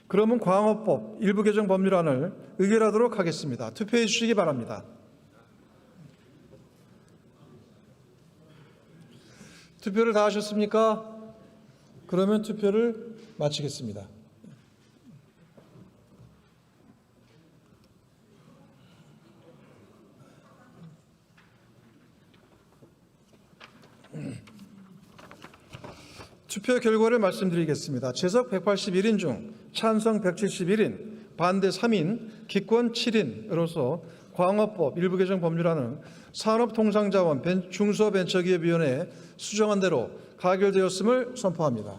그러면 광업법 일부 개정 법률안을 의결하도록 하겠습니다. 투표해 주시기 바랍니다. 투표를 다 하셨습니까? 그러면 투표를 마치겠습니다. 투표 결과를 말씀드리겠습니다. 제석 181인 중 찬성 171인, 반대 3인, 기권 7인으로서 광업법 일부 개정 법률안은 산업통상자원 중소벤처기업위원회에 수정한 대로 가결되었음을 선포합니다.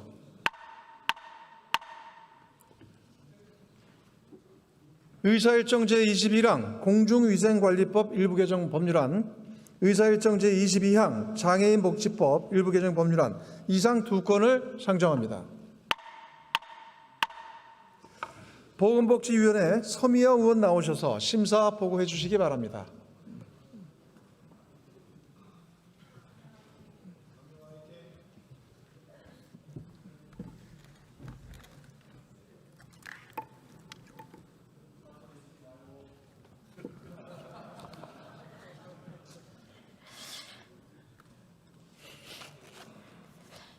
의사일정 제21항 공중위생관리법 일부 개정 법률안, 의사일정 제22항 장애인복지법 일부 개정 법률안 이상 두 건을 상정합니다. 보건복지위원회 서미여 의원 나오셔서 심사 보고해 주시기 바랍니다.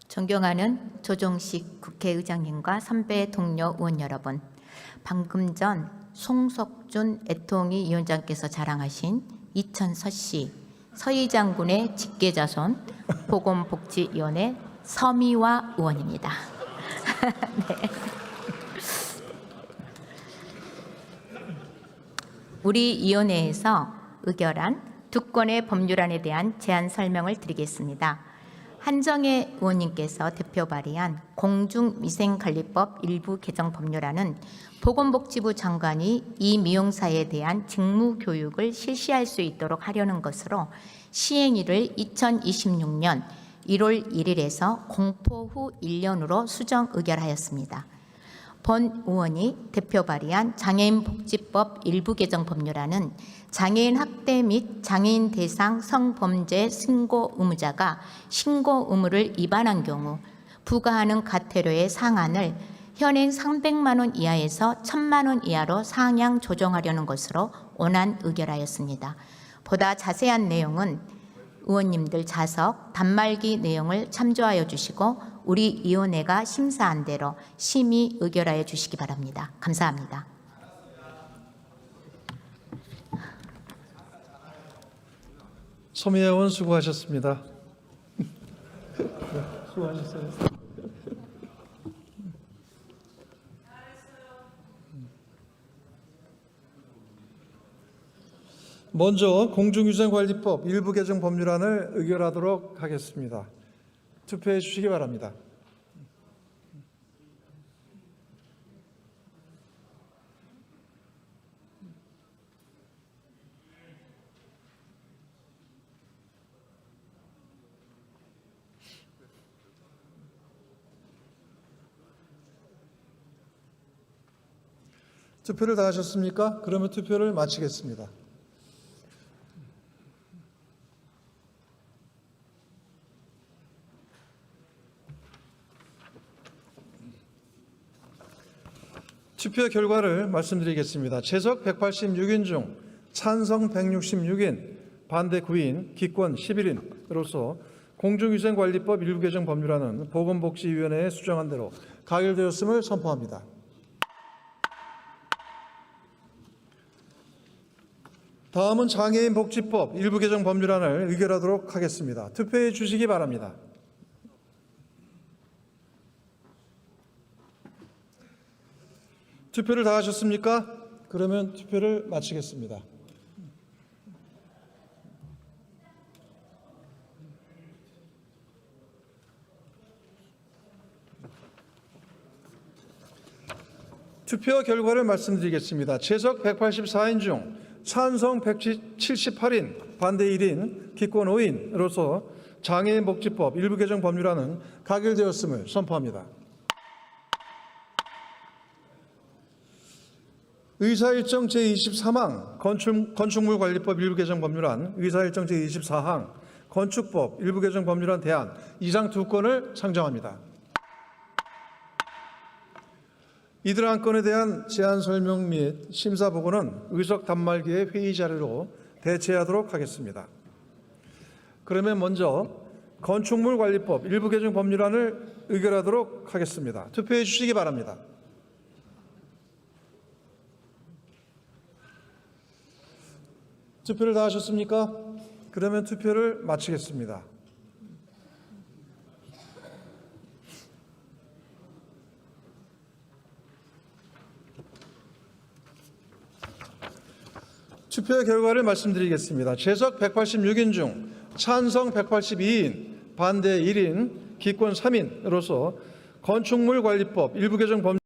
존경하는 조정식 국회의장님과 선배 동료 의원 여러분, 방금 전 송석준 애통위 위원장께서 자랑하신 이천서씨 서희 장군의 직계자손 보건복지위원회 서미화 의원입니다. 네. 우리 위원회에서 의결한 두 건의 법률안에 대한 제안 설명을 드리겠습니다. 한정혜 의원님께서 대표 발의한 공중위생관리법 일부 개정 법률안은 보건복지부 장관이 이 미용사에 대한 직무교육을 실시할 수 있도록 하려는 것으로 시행일을 2026년 1월 1일에서 공포 후 1년으로 수정 의결하였습니다. 본 의원이 대표 발의한 장애인 복지법 일부 개정 법률안은 장애인 학대 및 장애인 대상 성범죄 신고 의무자가 신고 의무를 위반한 경우 부과하는 과태료의 상한을 현행 300만 원 이하에서 1,000만 원 이하로 상향 조정하려는 것으로 원안 의결하였습니다. 보다 자세한 내용은 의원님들 자석 단말기 내용을 참조하여 주시고 우리 위원회가 심사한 대로 심의 의결하여 주시기 바랍니다. 감사합니다. 소미애 의원 수고하셨습니다. 수고하셨어요. 먼저 공중위생관리법 일부 개정 법률안을 의결하도록 하겠습니다. 투표해 주시기 바랍니다. 투표를 다 하셨습니까? 그러면 투표를 마치겠습니다. 투표 결과를 말씀드리겠습니다. 채석 186인 중 찬성 166인, 반대 9인, 기권 11인으로서 공중위생관리법 일부 개정 법률안은 보건복지위원회에 수정한 대로 가결되었음을 선포합니다. 다음은 장애인 복지법 일부 개정 법률안을 의결하도록 하겠습니다. 투표해 주시기 바랍니다. 투표를 다 하셨습니까? 그러면 투표를 마치겠습니다. 투표 결과를 말씀드리겠습니다. 채석 184인 중 찬성 178인, 반대 1인, 기권 5인으로서 장애인 복지법 일부 개정 법률안은 가결되었음을 선포합니다. 의사일정 제23항 건축물관리법 일부 개정 법률안, 의사일정 제24항 건축법 일부 개정 법률안 대안 이상 두 건을 상정합니다. 이들 안건에 대한 제안 설명 및 심사 보고는 의석 단말기의 회의 자료로 대체하도록 하겠습니다. 그러면 먼저 건축물관리법 일부 개정 법률안을 의결하도록 하겠습니다. 투표해 주시기 바랍니다. 투표를 다 하셨습니까? 그러면 투표를 마치겠습니다. 투표 결과를 말씀드리겠습니다. 채석 186인 중 찬성 182인, 반대 1인, 기권 3인으로서 건축물관리법 일부 개정 법률안